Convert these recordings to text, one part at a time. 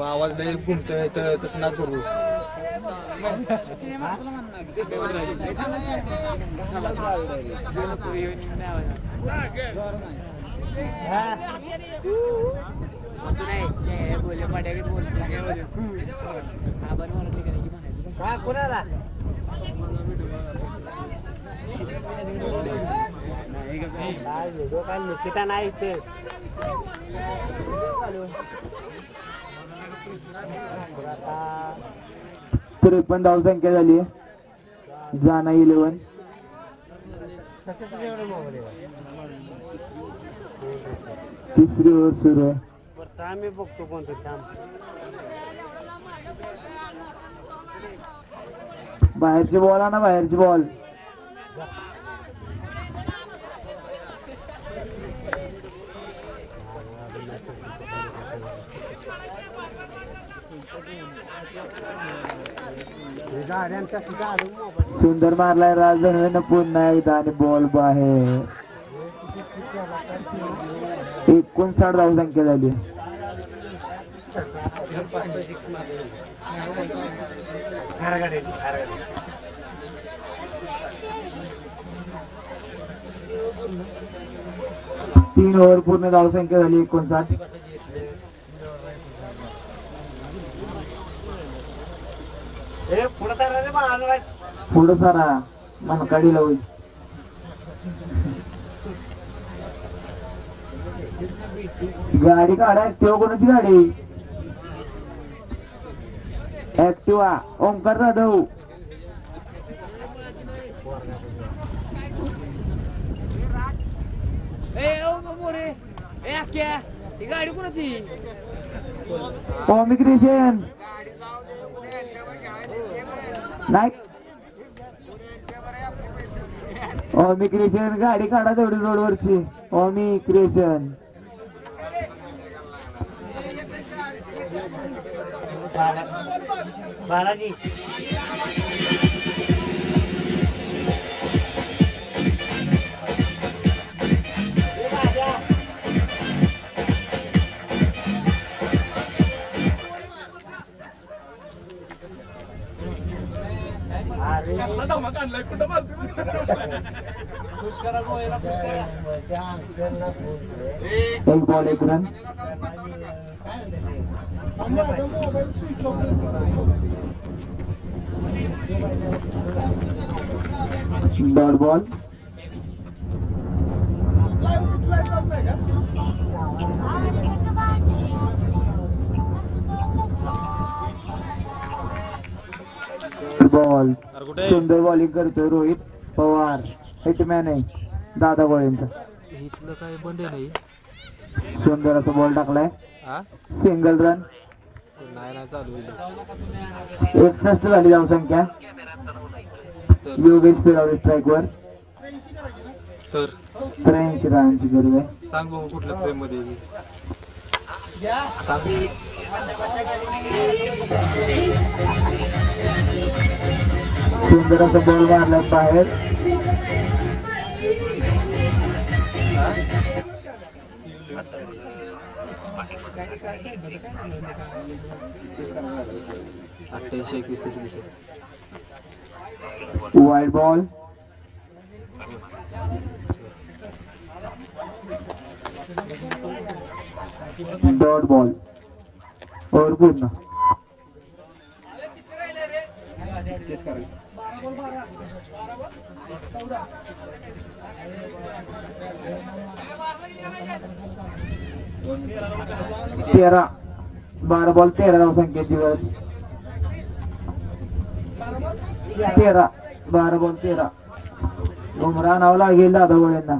आवाज नाही घुमतोय तर तसं ना करू. नाही ते 53 धावसंख्या झाली. जाना 11. तिसरी ओव्हर सुरू आहे. आम्ही बघतो कोणतं काम. बाहेरची बॉल ना, बाहेरची बॉल. सुंदर मारलाय राजधनवेनं पुन्हा एकदा आणि बॉल बाहेर. 59 धावसंख्या झाली. तीन ओव्हर पूर्ण धावसंख्या झाली 59. पुढं सारा मनकाडी लावून. गाडी काढा. ऍक्टिवा कोणाची गाडी? ऍक्टिवा ओंकार जाधव. गाडी कोणाची? ओमिग्रेशन नाही. ओमिग्रेशन गाडी काढा तेवढी रोडवरची. ओमिग्रेशन बालाजी एक बॉल एक रन. Dot ball. बॉल. सुंदर बॉलिंग करतोय रोहित पवार. हिटमॅन आहे दादा गोळेंचा. इथलं काय बंद नाही. सुंदर असा बॉल टाकलाय. Single run. नाही चालू. 61 झाली धावसंख्या. योगेश पिरावळे स्ट्राईकवर. 83 रनांची गरज आहे. सांग बघू कुठल्या फ्रेम मध्ये सुंदर असा बॉल मारला बाहेर. Wide ball. Dot ball. Over पूर्ण. तेरा 12 बॉल 13 धावसंख्येची वेळ. 13 12 बॉल 13. बुमराह नाव लागेल दादा गोळेंना.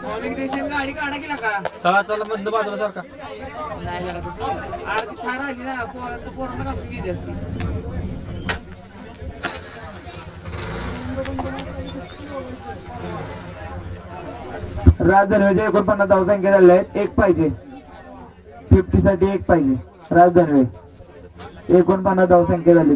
गाडी काढा की नका. चला चला मधनं बाजूला सारखा. नाही आरती छान आली ना. पोरांना कसं गेली असती. राजधनवेच्या 49 धावसंख्या झाल्या आहेत. एक पाहिजे. 50 साठी एक पाहिजे. राजधनवे 49 धावसंख्या झाली.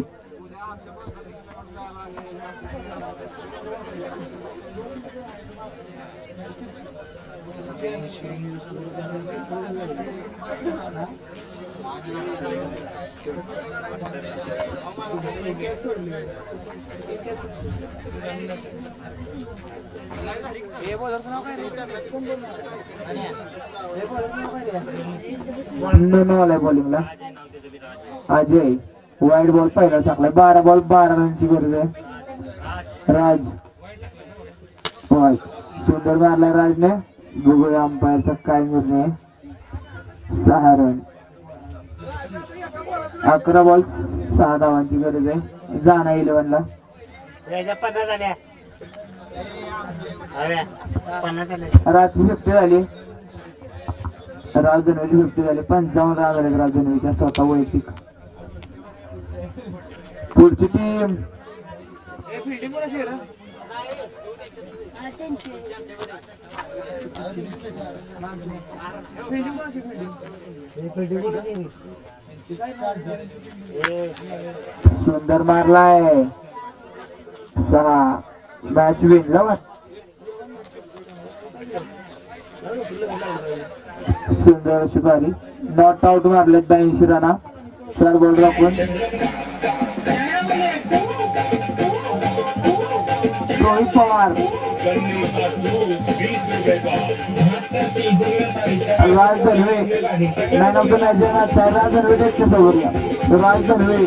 आलाय बॉलिंगला अजय. वाईड बॉल पहिला टाकलाय. 12 बॉल 12 रनची गरज आहे. राज होय सुंदर मारलाय राजने. बघूया अंपायरचा काय निर्णय. 6 रन. 11 बॉल 6 धावांची गरज आहे. जाना 11 ला. याच्या 50 झाल्या. अरे 50 झाल्या. राजची 50 झाली. राज धनवेची 50 झाली. 55 रन झाले राज धनवेच्या स्वतः वैयक्तिक. पुढची टीम फिल्डिंग कोण असेल सुंदर मारलाय. 6 मॅच विन ला. सुंदर अशी बारी. नॉट आउट मारलेत 82 रना. 4 बॉल राखून Rohit Pawar. Raj Dhanwe man of the match देणार. राज धनवे देखील सोबत. राज धनवे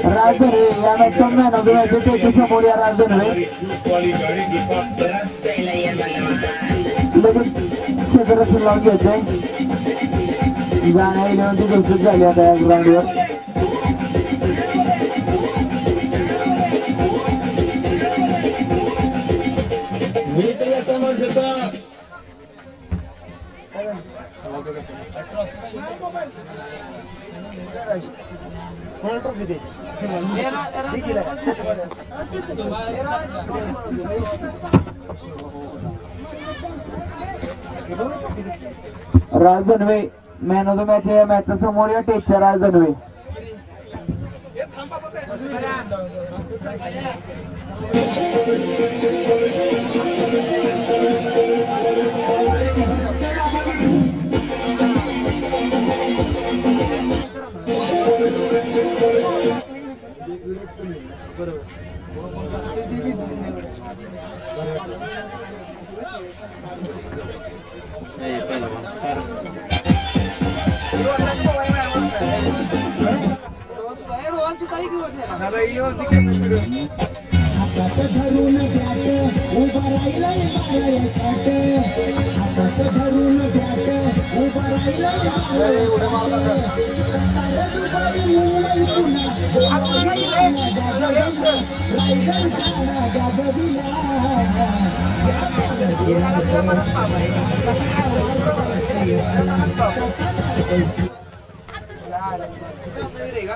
राज धनवे या मॅचचा मॅन ऑफ द मॅच त्याच्या समोर या राज धनवे लगेच क्षेत्ररक्षण लावून घ्यायचंय. जाण्या 11 ची घोषित झाली आता या ग्राउंडवर. राज Dhanwe man of the match या मॅचच्या समोर या टेकच्या राज धनवे.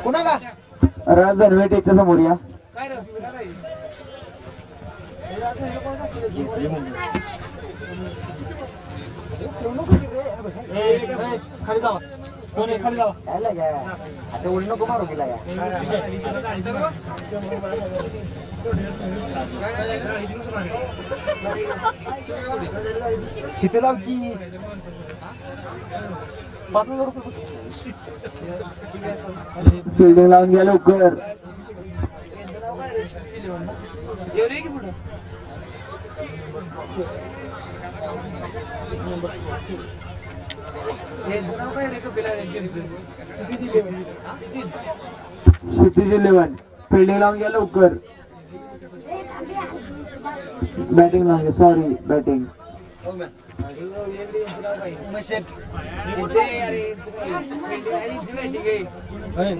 कुणाला राज धनवे टेकच्या समोर या. खाली जावा. कोण आहे? खाली जावा. आता उडी नको मारू गेला. किती लाव की 5,000 रुपये. फिल्डिंग लावून घ्या लवकर. क्षितिज 11 फिल्डिंग लावून घ्या लवकर. बॅटिंग लावून घ्या. Sorry batting.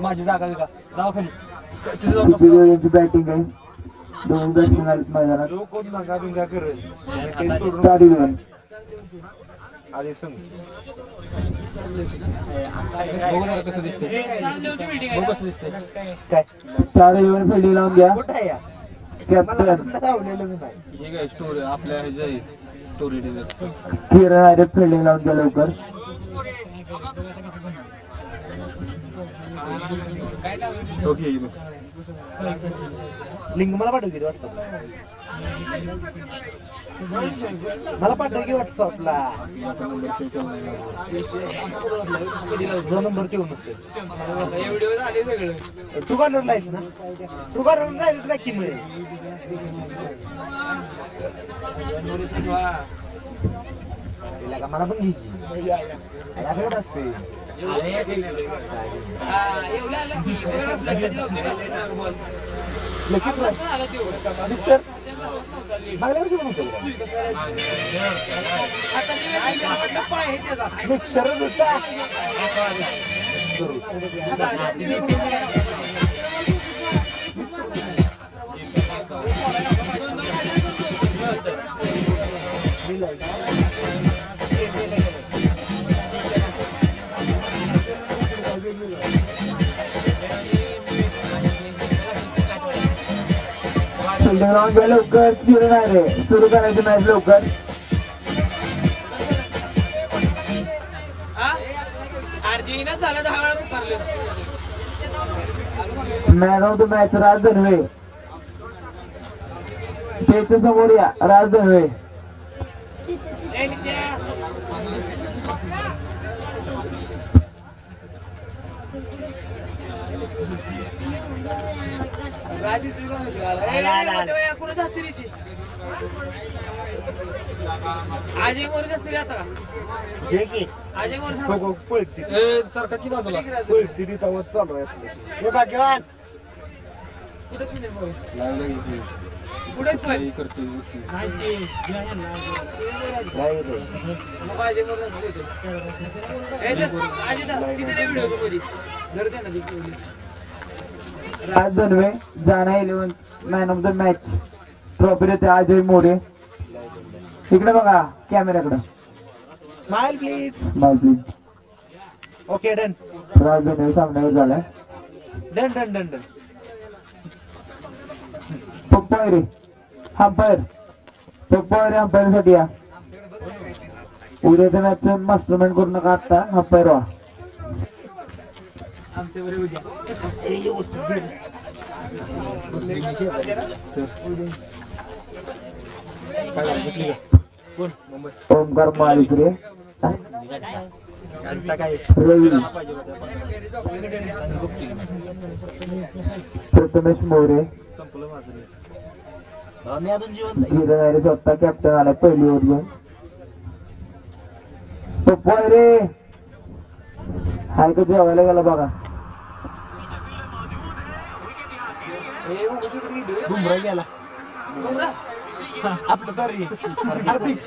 माझी जागा का जावा खाली. क्षितिज बॅटिंग आहे. 2 बॅट्समॅन आहेत मैदानात. जो कोण मागा बिंगा करेल स्टार्ट 11. आधी सांग. बघू जरा कसं दिसतंय. बघू कसं दिसतंय. काय चार येऊन फिल्डिंग लावून घ्या. कुठं आहे या? कॅप्टन लावलेलं नाही. हे काय स्टोरी आपल्या ह्याचं आहे. Story teller. किरण आहे फिल्डिंग लावून घ्या लवकर. ओके बघ. लिंक मला पाठव की व्हॉट्सअपला. मला पाठव की व्हॉट्सअपला. जो नंबर ठेवून नसते. व्हिडिओ झाले सगळं. तू काढून लाईस ना. तू काढून राहिलीस ना की मध्ये. तिला का मला पण घे. सगळं असते. मिक्सर मागल्या वर्षी पण होतं. मिक्सरच होता. फिल्डिंग लावून घ्या लवकर. किरण आहे रे. सुरू करायची मॅच लवकर. अर्जेंटिना झालं 10 वेळा उतरले. मॅन ऑफ द मॅच राज धनवे. त्याच्या समोर या राज धनवे. राजू कोणाच असते रे ती. अजय मोरे असते आता का. घे की. अजय मोरे पळती ए सरका की बाजूला. पळती रितावत चालू आहे. हे भाग्यवान. पुढे काही करते. नाही रे. अजय मोरे व्हिडिओ राज धनवे जाना 11 man of the match trophy देते अजय मोरे. इकडे बघा कॅमेराकडे. Smile please. Bye please. Okay done. Raj Dhanwe सामन्यावर झालाय. Done done done done. पप्पाय रे अंपायर. पप्पाय रे अंपायर साठी या. उद्याच्या मॅच मास्टरमाइंड करू नका. आता अंपायर व्हा. कोण मुंबई. ओमकार माळुसरे. रवी प्रथमेश मोरे. संपलं माझं. मी अजून जीवन किरण आहे स्वतः कॅप्टन आलाय पहिली ओव्हर घेऊन. पप्पाय रे हाय का जेवायला गेला बघा. बुमरा गेला. आपलं सॉरी हार्दिक.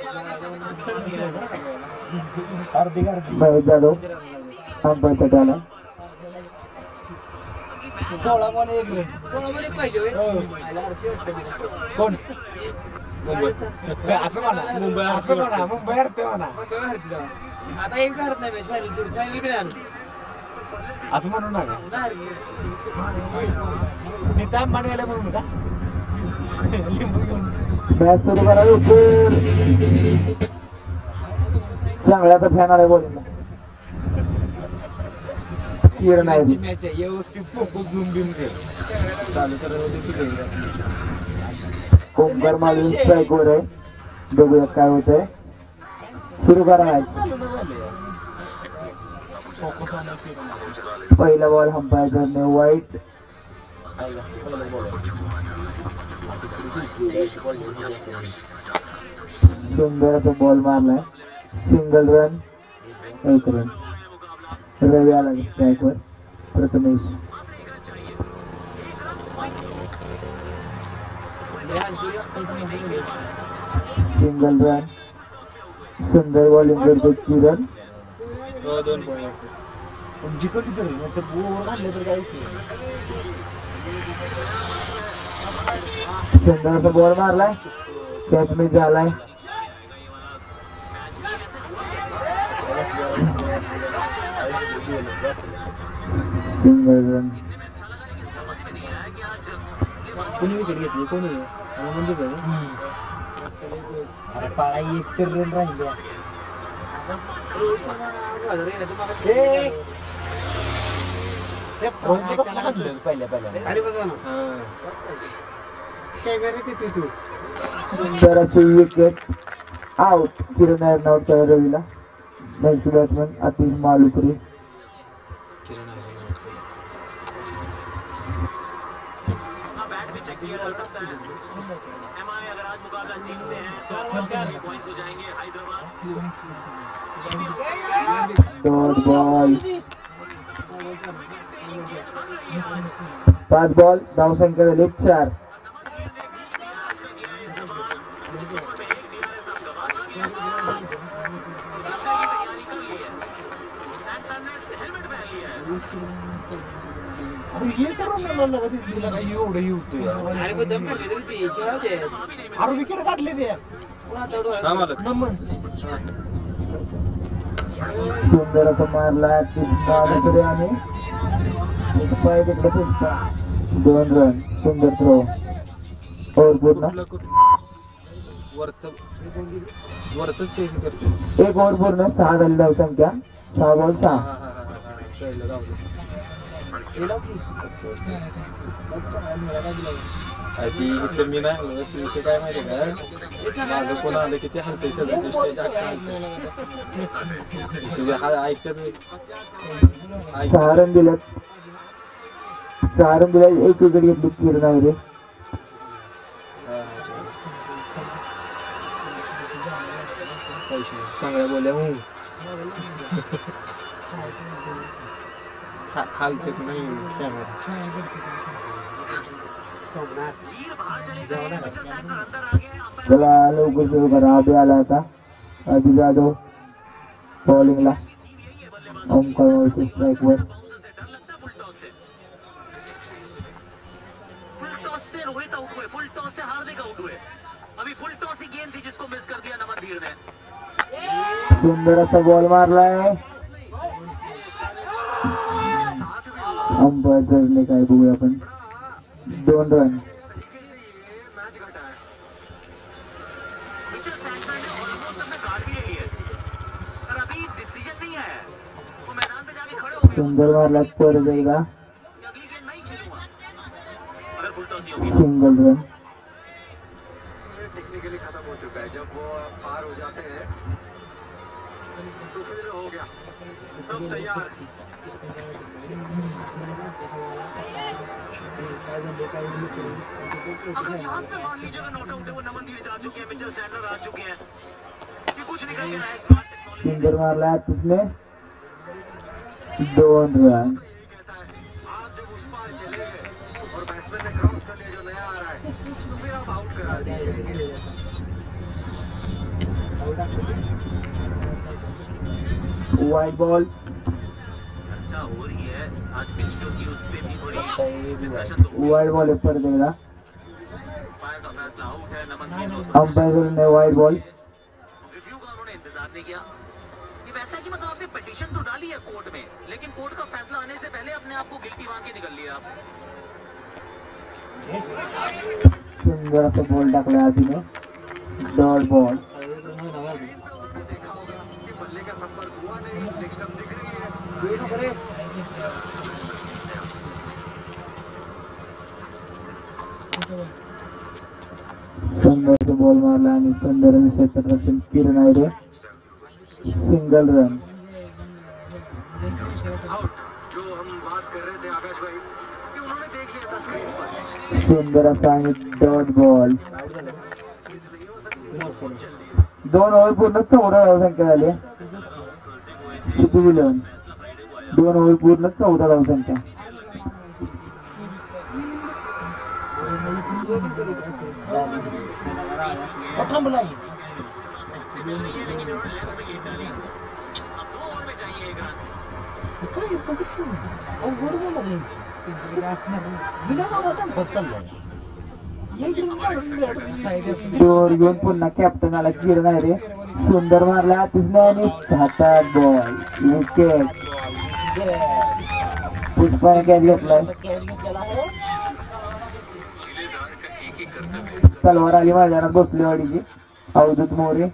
हार्दिक हार्दिक. महेश जाधव अंपायर साठी आला. 16 बॉल 1 रन. पाहिजे कोण मुंबई. असं म्हणा. मुंबई असं म्हणा. मुंबई हरते म्हणा. आता एक हरत नाही फायनल बी नाही. असं म्हणू नका. मी त्या मानवायला म्हणू नका. लिंबू घेऊन मॅच सुरू करा लवकर. चांगल्याचा फॅन आलाय बॉलिंगला. किरण आहे. मॅच आहे. व्यवस्थित फोकस झूम बिम दे. चालू कर. ओमकार माळून स्ट्राईक वर आहे. बघूया काय होतंय. सुरू करा मॅच. पहिला बॉल अंपायर करणे वाईट. सुंदर असा बॉल मारलाय. Single run 1 run. रवी आला स्ट्राईक वर. Prathamesh single run. सुंदर बॉलिंग करतो किरण. 2 पॉईंट. जिंकली तर नाहीतर ओव्हर काढले तर काहीच सुंदर असा बॉल मारलाय. कॅच मिस झालाय. Single run. कोणी विकेट घेतली कोणी म्हणजे अरे पाळा एक तर रन राहिल्या. सुंदर अशी विकेट आउट. किरण आउट रवीला. Next batsman Atish Malusare. Dot ball. 5 ball धावसंख्या झाली 4. अरे पण दम काढले तरी ते केव्हा ते अरे विकेट काढले ते. पुन्हा चढवलं. सुंदर असं मारला मालुसरे आणि पाय तिकडे फिरता. 2 रन. सुंदर थ्रो. ओव्हर पूर्ण. वरच स्टेज करते. 1 ओव्हर पूर्ण. 6 झाली धावसंख्या. 6 बॉल 6. इथं मी नाही विषय काय माहिती का माझं कोण आलं की ते हलते सगळं स्टेज ऐकतात. 6 रन दिलेत. 6 रन दिले. 1 विकेट घेतली किरण आहे. चांगल्या बोलल्या हालते नाही कॅमेरा. चला लवकर सुरू करा. अभि आला आता. अभि जाधव बॉलिंगला. ओमकार स्ट्राईक वर. रोहित आउट हुए, फुल टॉस से हार्दिक आउट हुए. अभी फुल टॉस ही गेंद थी जिसको मिस कर दिया नमन धीर ने. सुंदर असा बॉल मारलाय. अंपायरने काय बघूया आपण. 2 रन. सुंदर मारला परत एकदा. Single run. टेक्निकली खत्म हो चुका है. जब वो पार हो जाते हैं तो फिर हो गया. सब तैयार. अगर यहाँ पे मान लीजिए नॉट आउट है वो नमन धीर जा चुके हैं, मिचेल सैंडलर आ चुके हैं, ये कुछ निकल के रहा है. स्मार्ट टेक्नोलॉजी सुंदर मारला किसने. 2 रन. आप जब उस पार चले गए और बैट्समैन ने क्रॉस कर लिया जो नया आ रहा है तो फिर आप आउट करा दिए. Wide ball. चर्चा हो रही है आज पिच जो थी उस पे भी थोड़ी डिस्कशन तो हुई. वाइड बॉल पर देगा. अंपायर का फैसला आउट है. नमन धीर को अंपायर ने वाइड बॉल. रिव्यू का उन्होंने इंतजार नहीं किया. ये वैसा है कि मतलब आपने पिटीशन तो डाली है कोर्ट में, लेकिन कोर्ट का फैसला आने से पहले अपने आप को गिल्टी मान के निकल लिया आप. सुंदर असा बॉल टाकला आधीने. Dot ball. देखा होगा कि बल्ले का संपर्क हुआ नहीं. नेक्स्ट टाइम दिख रही है. सुंदर बॉल मारला आणि सुंदर क्षेत्ररक्षण किरण आहे. Single run. आउट जो हम बात कर रहे थे आकाश भाई कि उन्होंने देख लिया था स्क्रीन पर. सुंदर असा आणि डॉट बॉल. 2 ओव्हर पूर्ण 14 धावसंख्या झाली. किती दिले. 2 ओव्हर पूर्ण 14 धावसंख्या. थांबला. अब 2 ओवर में चाहिए 1 रन. जोर घेऊन पुन्हा कॅप्टन आला किरण आहे. सुंदर मारला तिथनं आणि हातात बॉल. विकेट. पुष्पाने कॅच घेतलाय. तलवार आली मैदानात बसली वाडीची. अवधूत मोरे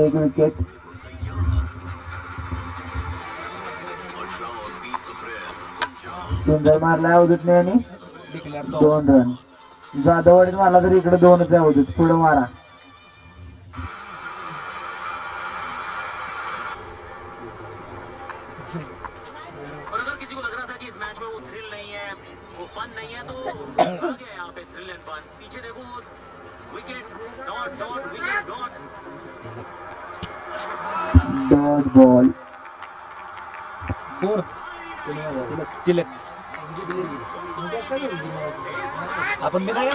एक विकेट. सुंदर मारलाय अवधूतने आणि 2 रन. जाधववाडीत मारला तर इकडे 2च आहे. अवधूत पुढे मारा. और अगर किसी को लग रहा था कि इस मैच में वो थ्रिल नहीं है, वो फन नहीं है, तो आ गया यहाँ पे थ्रिल एंड फन. पीछे देखो, wicket dot dot wicket dot. Dot ball. आपण मी नाही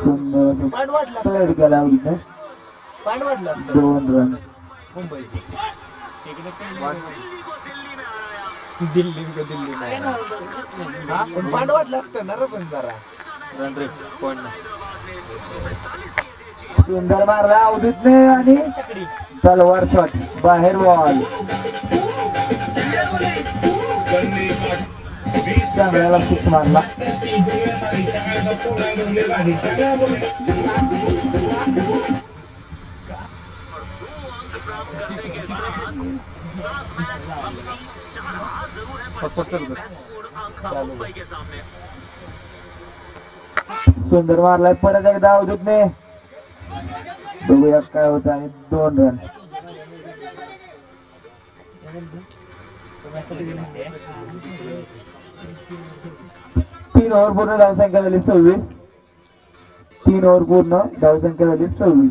सुंदर केला अवधूतने. 2 रन. मुंबई दिल्ली को दिल्ली में आया. दिल्ली पण पांड वाटलं असतं ना रे पण जरा. रन रेट पॉईंट नाही. सुंदर मारला अवधूतने आणि तलवार शॉट बाहेर. बॉल चांगल्याला सिक्स मारला. मुंबई के सामने. सुंदर मारलाय परत एकदा अवधूतने. बघूया काय होतं. आणि 2 रन. तीन ओव्हर पूर्ण धावसंख्या झाली 26. 3 ओव्हर पूर्ण धावसंख्या झाली 26.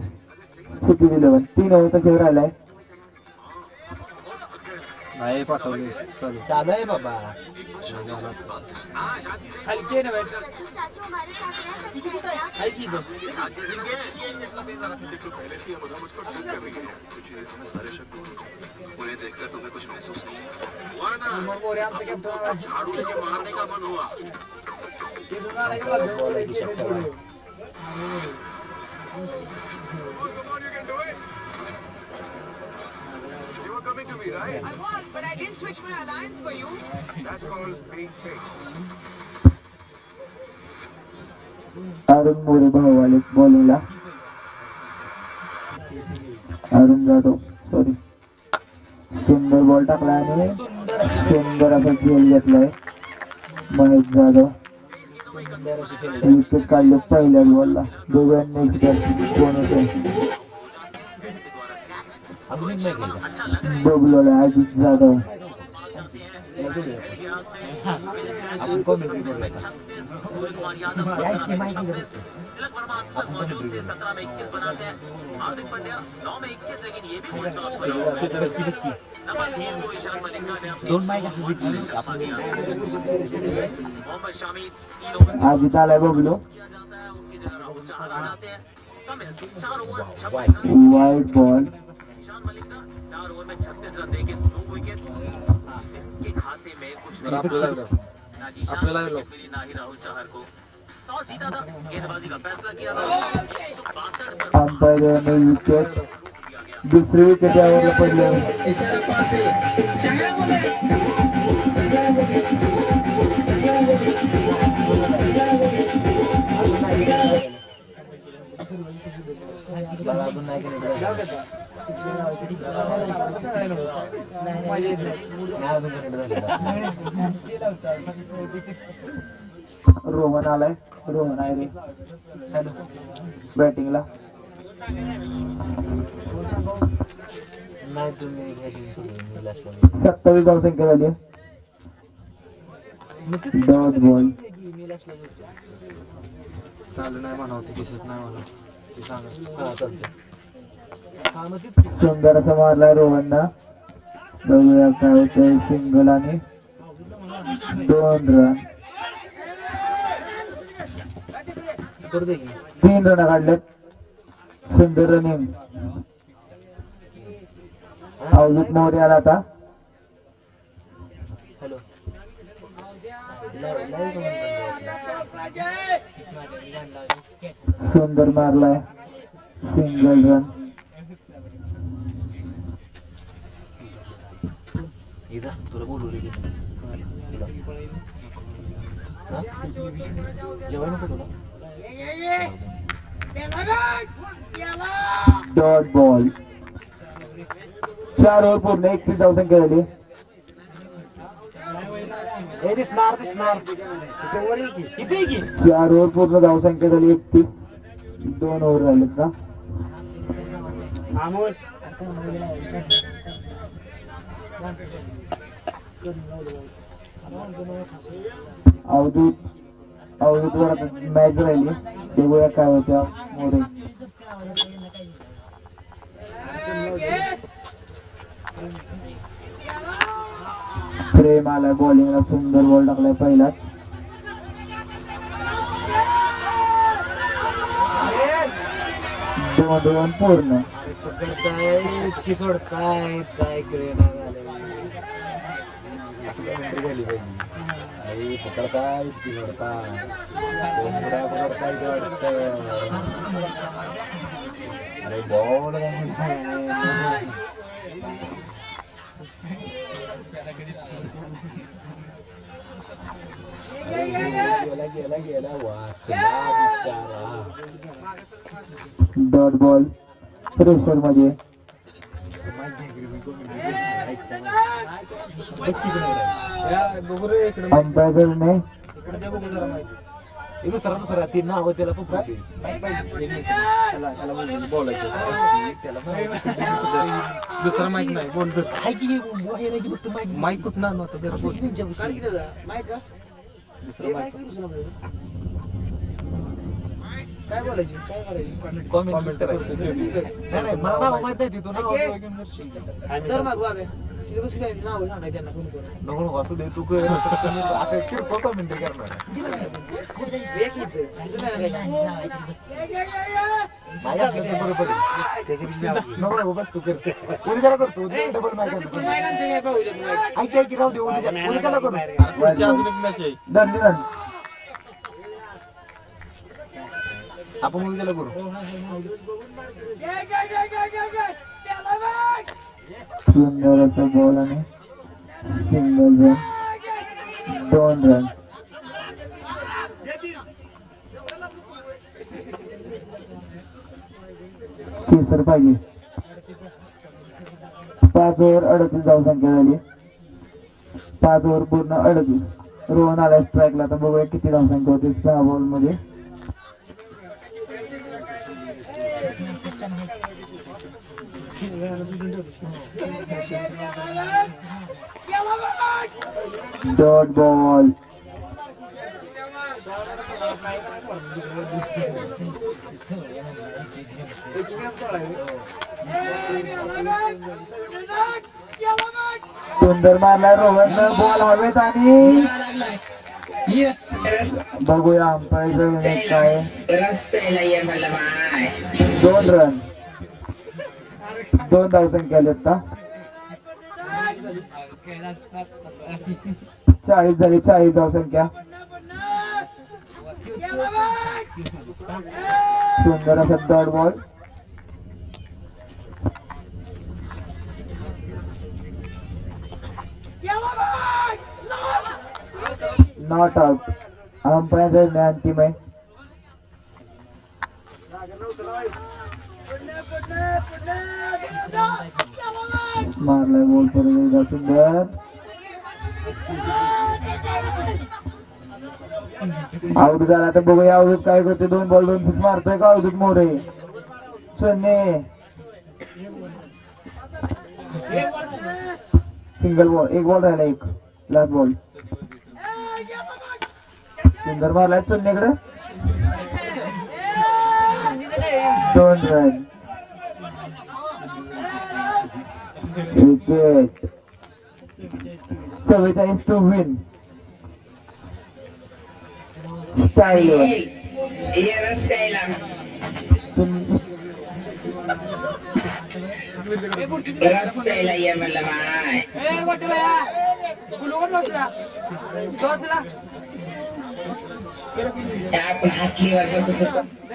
सुट्टी 11. 3 ओव्हरचा खेळ राहिलाय. नाही पाठवले. चालेल. चालू आहे बाबा. हलके ना बैठ हलकी दो. उन्हें देखकर तुम्हें कुछ महसूस नहीं मग मोरे आमचं कॅप्टन झाड़ू लेके मारने का मन हुआ. ते तुम्हाला एक बाजू I won, but I didn't switch my alliance for you. That's called being fake. Arun More भाऊ आले बॉलिंगला. अरुण जाधव सॉरी. सुंदर बॉल टाकला आणि सुंदर असा खेळ घेतलाय महेश जाधव. विकेट काढले पहिल्याच बॉलला. दोघांनी कोण होते डोबलोला अजित जाधव. आपण कॉमेंट्री करूया. तिलक वर्मा अक्सर मौजूद थे. 17 में 21 बनाते हैं. हार्दिक पांड्या 9 में 21, लेकिन ये भी फुल टॉस बना हुआ है. नंबर 3 को ईशान मलिक ने अपने 2 माइक असं दिली आपण. मोहम्मद शामी 3 ओवर अजित आलाय बघलो. किया जाता है. उनकी जगह राहुल चहर आ जाते हैं. Cummins 4 over 26 run. Wide ball. Ishan Malik ना 4 ओवर में 36 रन देके 2 विकेट. इनके खाते में कुछ नहीं. ना ईशान मलिक मिली, ना ही राहुल चहर को. टॉस जीता था, गेंदबाजी का फैसला किया था. 162 पर अंपायर ने विकेट. दुसरी विकेट यावर पडले. अजून नाही केलं. रोहन आलाय. रोहन आहे रे बॅटिंगला. नाही तुम्ही 27 धावसंख्या झाली. Dot ball. चालू नाही म्हणावं. ते दिसत नाही मला. ते सांगा. सुंदर असं मारलाय रोहनना. बघूया काय होतंय. सिंगल आणि 2 रन. 3 रन काढलेत. सुंदर रनिंग. अवधूत मोरे आला आता. सुंदर मारलाय सिंगल रन. तुला बोलवले जेवण नको तुला. Dot ball. 4 ओव्हर पूर्ण 31 धावसंख्या झाली. हे दिसणार किती की 4 ओव्हर पूर्ण धावसंख्या झाली 31. 2 ओव्हर राहिलेत ना. अवधूत वर मॅच राहिली. बघूया काय होत्या मोरे. प्रेम आलाय बॉलिंगला. सुंदर बॉल टाकलाय पहिलाच. दोन पूर्ण. इतकी सोडताय काय कळेना झाली पाहिजे. पकडताय इतकी सोडताय अरे बॉल गेला वाचला बिचारा. डॉट बॉल प्रेशर मध्ये. अंपायरने दुसरा ती नाव त्याला दुसरा माहित नाही बोल माईक कुठं आणू आता काय बोलायची काय करायची कॉमेंट नाही मला नाव माहित नाही तू नाव तर मग बाबे तिथे बस काय नाव सांगाय त्यांना कोणी कोण नको नको असू दे तू आता किरकोळ कॉमेंट करणार एक इथे बरोबर नको नको बस तू करते उद्याला करतो डबल मॅच ऐक की राहू दे उद्याला करू. अजून एक मॅच आहे. दंड. आपण उद्याला करू. सुंदर असा बॉल आणि सिंगल रन. 2 रन. केसर पाहिजे. 5 ओव्हर 38 धावसंख्या झाली. 5 ओव्हर पूर्ण 38. रोहन आला स्ट्राईकला. आता बघूया किती धावसंख्या होते 6 बॉल मध्ये. Dot ball. सुंदर मारला रोहन. बॉल हवेत आणि बघूया अंपायर काय. 2 रन. 2 धावसंख्या आली आता. 40 झाली. 40 धावसंख्या. सुंदर असा dot ball. Not out. Umpire अंतिम आहे. मारलाय बॉल परत एकदा. सुंदर. आउट झाला. तर बघूया अवधूत काय करते. 2 बॉल 2 सिक्स मारतोय का अवधूत मोरे. शून्य. Single ball. 1 बॉल राहिला. 1 लास्ट बॉल. सुंदर मारलाय शून्यकडे. 2 रन. विकेट. 44 to win.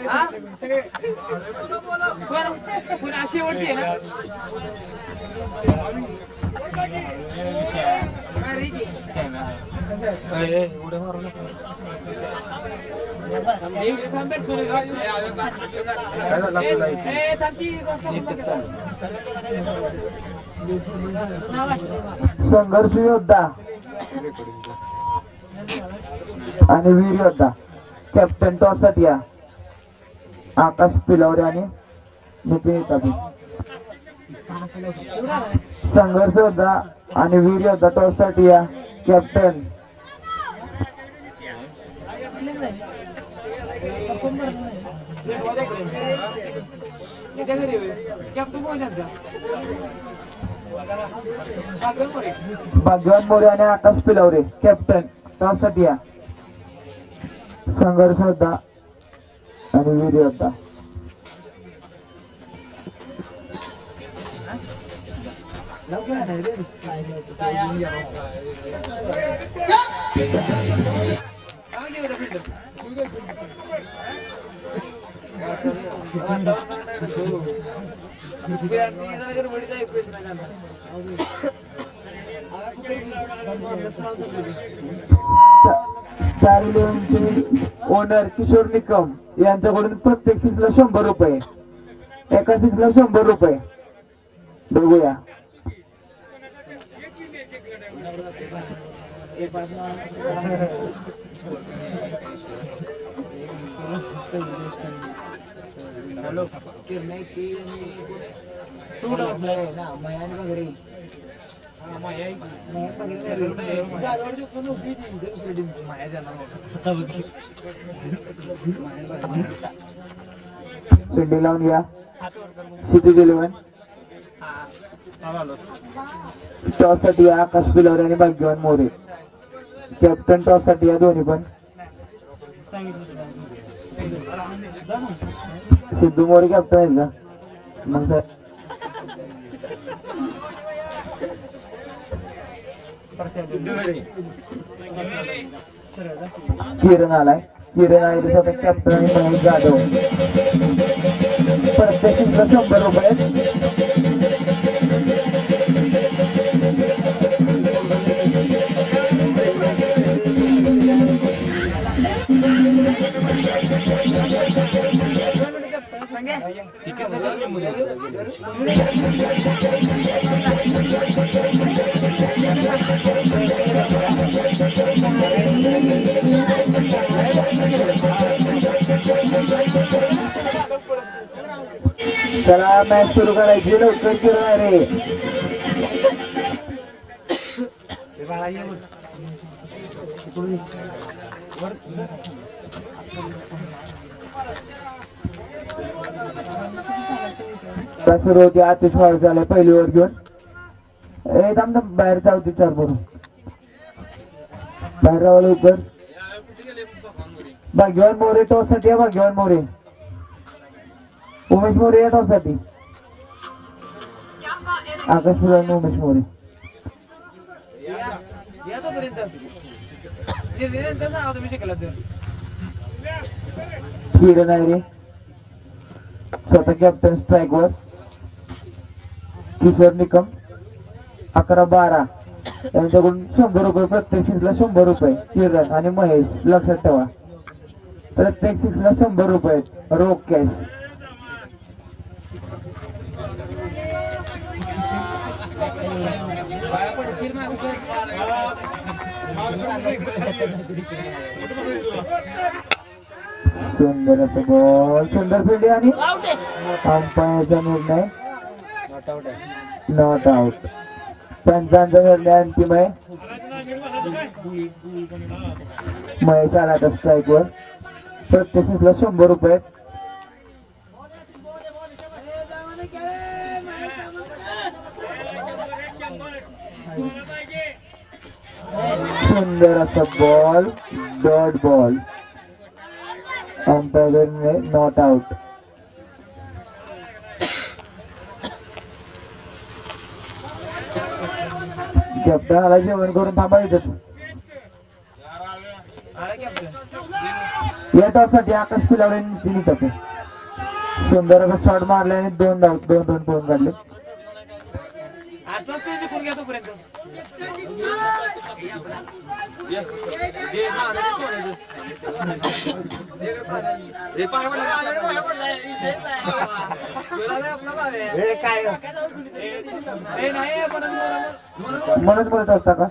हा? पण अशी वरती आहे ना उड्या मारू नका. काय झालं आपल्याला इथे? संघर्ष योद्धा आणि वीर योद्धा कॅप्टन टॉस साठी या आकाश पिलावरे आणि नितीन येतात. संघर्ष योद्धा आणि वीर योद्धा टॉस साठी या कॅप्टन भाग्यवान मोरे आणि आकाश पिलावरे कॅप्टन टॉस साठी या संघर्ष योद्धा आणि वीर योद्धा. ओनर किशोर निकम यांच्याकडून प्रत्येक सीसला 100 रुपये, एका सीसला 100 रुपये. बघूया पिंडी लावून घ्या. सिटी इलेव्हन टॉस साठी या आकाश पिलावरे आणि भाग्यवान मोरे कॅप्टन टॉस साठी या दोन्ही पण. सिद्धू मोरे कॅप्टन आहेत का मग सर? किरण आलाय. किरण आहे स्वतः कॅप्टन आणि महेश जाधव. प्रत्येक सीसला 100 रुपये. चला मॅच सुरू करायची. लवकर किरण रे. सुरू होती. आतिश वाढ झालाय पहिली ओव्हर घेऊन. थांब बाहेर जाऊ दे. 4 बरोबर बाहेर राहा लवकर. भाग्यवान मोरे टॉस साठी या. भाग्यवान मोरे उमेश मोरे या टॉस साठी. आकाश पिलावरे उमेश मोरे. किरण आहे रे स्वतः कॅप्टन स्ट्राईक वर. किशोर निकम 11-12 यांच्याकडून 100 रुपये. प्रत्येक सीसला 100 रुपये. किरण आणि महेश लक्षात ठेवा. प्रत्येक सीसला 100 रुपये रोख कॅश. सुंदर बॉल. सुंदर फिल्डिंग आणि अंपायरचा निर्णय नॉट आउट. पंचांचा निर्णय अंतिम आहे. महेश आला आता स्ट्राईक वर. प्रत्येक सीसला 100 रुपये. सुंदर असा ball. Dot ball. Umpire not out. Captain आला जेवण करून थांबायचं. या टॉपसाठी आकाश पिलावडे तीन टप्पे. सुंदर असा शॉट मारला आणि 2 धाव 2 रन पळून काढले. आजच ते जिंकून घ्या तोपर्यंत. काय ए नाही आपण म्हणून बोलत असता का.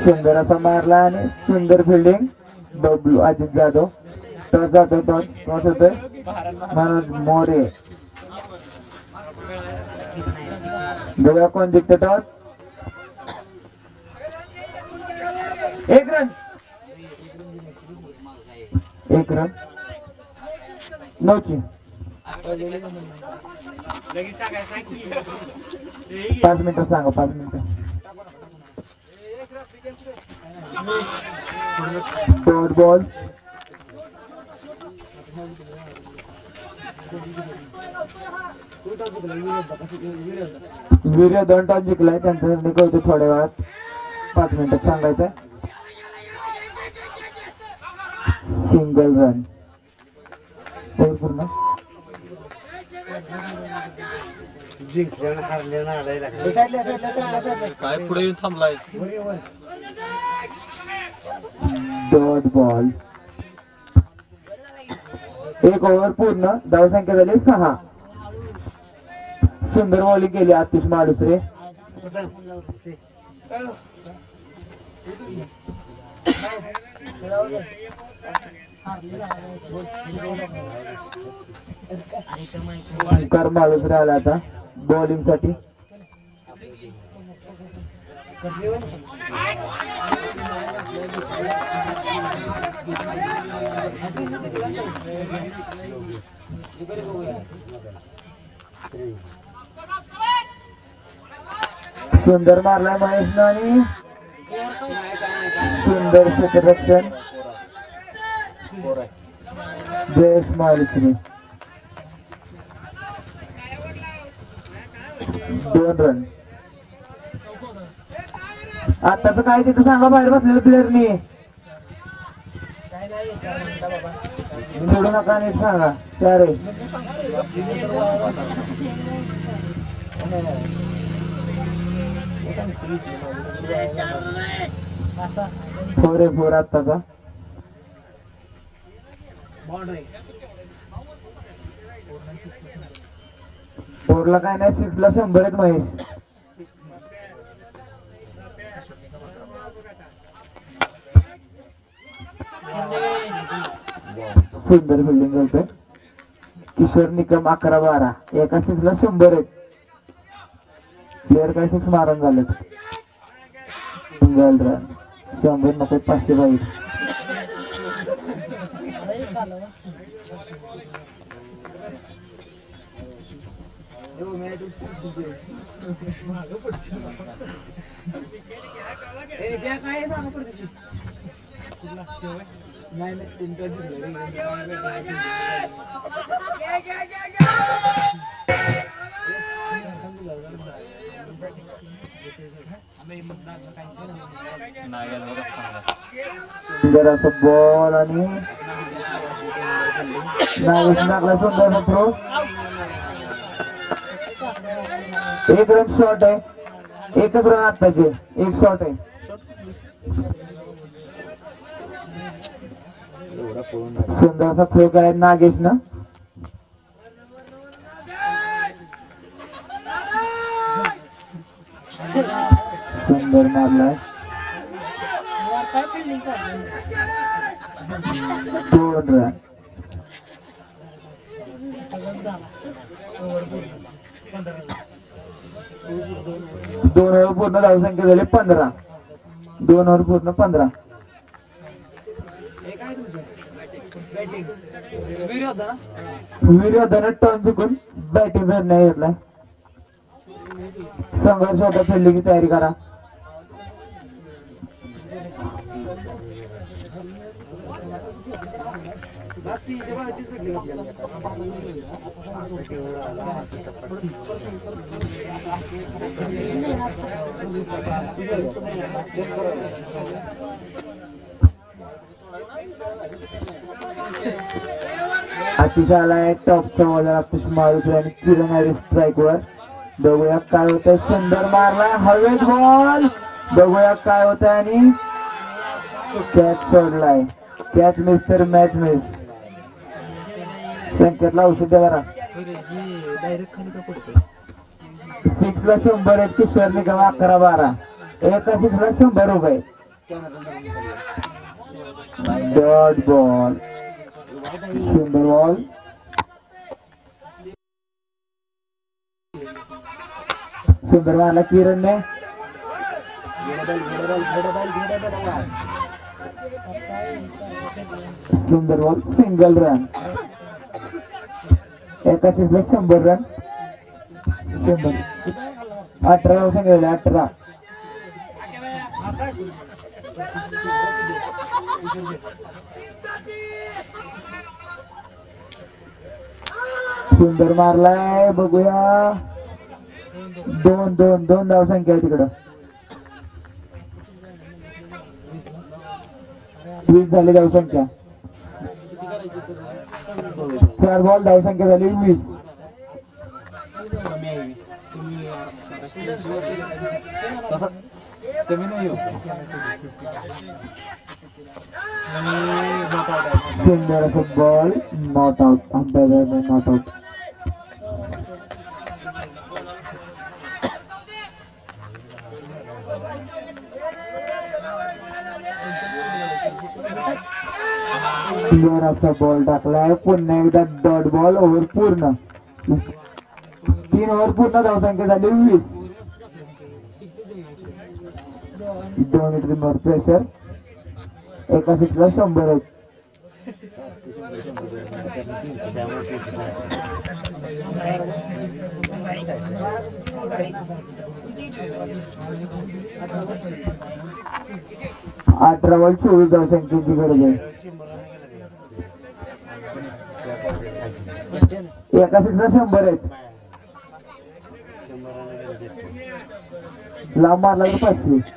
सुंदर असा मारला आणि सुंदर fielding W Ajit Jadhav. Toss जातो टॉस होतोय मनोज मोरे. बघा कोण जिंकतं टॉस. 1 रन 1 रन 9ची. 5 मिनिटं सांगा 5 मिनिटं. Dot ball. वीर्य 2 टॉस जिंकलाय. त्यांचं निकळतो थोड्या वेळात. 5 मिनिटात सांगायचं. सिंगल रन पूर्ण. जिंकल्या हारल्या नाडायला काय पुढे येऊन थांबलाय. Dot ball. 1 ओव्हर पूर्ण. धावसंख्या झाली 6. सुंदर बॉलिंग केली आतिश माडुसरे. ओंकार माडुसरे आला आता बॉलिंग साठी. सुंदर मारलाय महेश आणि सुंदर क्षेत्ररक्षण जयेश माळुसरे. 2 रन. आताच काय तिथं सांगा बाहेर बसलेलं प्लेअरनी. सोडू नका नीट सांगा. 4 आहे. फोर आहे 4 आत्ताचा. फोरला काय नाही 6ला 100 आहेत महेश. सुंदर फिल्डिंग करतोय किशोर निकम. 11-12. एका 6ला 100 आहेत. प्लेअर काय 6 मारून झालेत. Single run. 100 नको 500 बाहेर. काय सांगा पडते. नाही तुमच्या जरासा बॉल आणि नागेश नागला सुंदर थ्रो. 1 रन शॉट आहे. 1च रन आत्ताचे. 1 शॉट आहे. सुंदर असा थ्रो करायचा नागेश ना. सुंदर मारलाय. 2 रन. 2 ओव्हर पूर्ण. धावसंख्या झाली 15. 2 ओव्हर पूर्ण 15. विरोधानं टर्न चुकून बॅटिंग निर्णय घेतलाय. संघर्ष होता. फिल्डिंगची तयारी करा. आतिश आलाय टॉपचा बॉलर आतिश मारुती आणि किरण आहे स्ट्राईकवर. बघूया काय होतंय. सुंदर मारला हवेत बॉल. बघूया काय होतंय आणि कॅच सोडलाय. कॅच मिस तर मॅच मिस. संकेतला औषध द्या जरा. 6ला 100 आहेत. किशोर निगम 11-12. एका 6ला 100 रुपये. Dot ball. सुंदर बॉल. सुंदर मारला किरणने. सुंदर बॉल. Single run. एका 6ला 100 रन. 18 सांगितले. 18. सुंदर मारलाय. बघूया 2 धाव संख्या आहे तिकडं. 20 झाली धाव संख्या. 4 बॉल धाव संख्या झाली 20. कमी नाही हो. सुंदर असं ball. Not out. Umpire not out. जोराचा बॉल टाकलाय. पुन्हा एकदा डॉट बॉल. ओव्हर पूर्ण. 3 ओव्हर पूर्ण धावसंख्या झाली 20. 2 मिनिट प्रेशर. एका 6ला 100 आहेत. अठरा बॉल 24 धावसंख्येची गरज आहे. एका 6ला 100 आहेत. लांब मारला तर 500.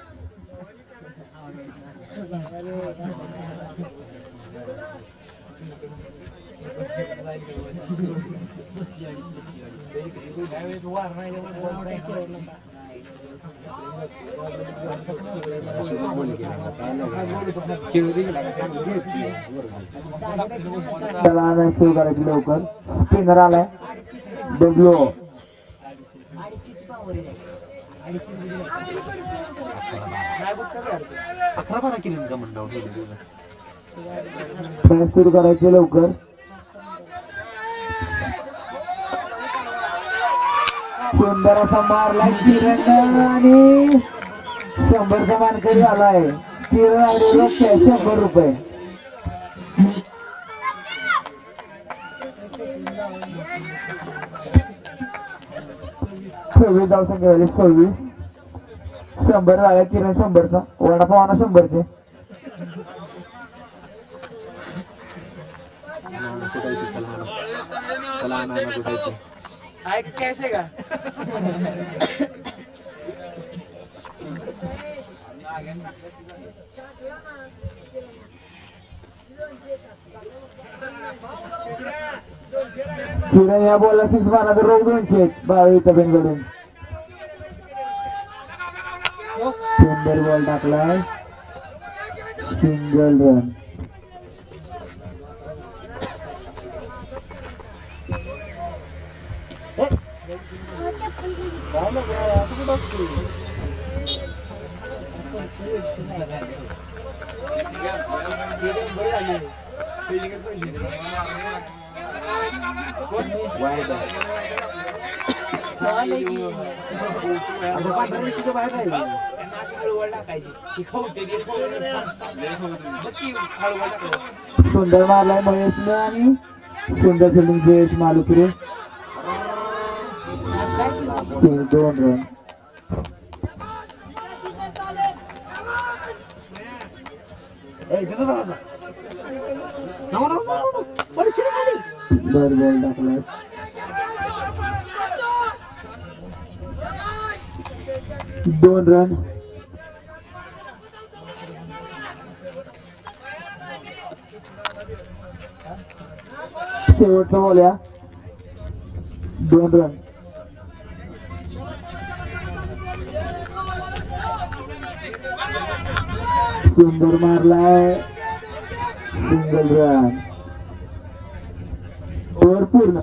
त्याला सेव्ह करायची लवकर. स्पिनर आलाय. डब्ल्यू. सुरू करायचे लवकर. सुंदर असा मारलाय किरण आणि 100चा मानकरी झालाय. किरण आणि 100 रुपये. सव्वीस धावसंख्या झाली 26. 100 झाला किरण 100चा. वडापाव 100चे. कैसे का किरण या बॉलला 6 मारला तर रोग 200 22 तबेनकडून. सुंदर बॉल टाकलाय. Single run. सुंदर मारलाय महेशने आणि सुंदर फिल्डिंग जयेश मालुपुरे. 2 रन. बॉल टाकलाय. 2 रन. शेवटचा बॉल या 2 रन. सुंदर मारलाय सिंगल रन. ओव्हर पूर्ण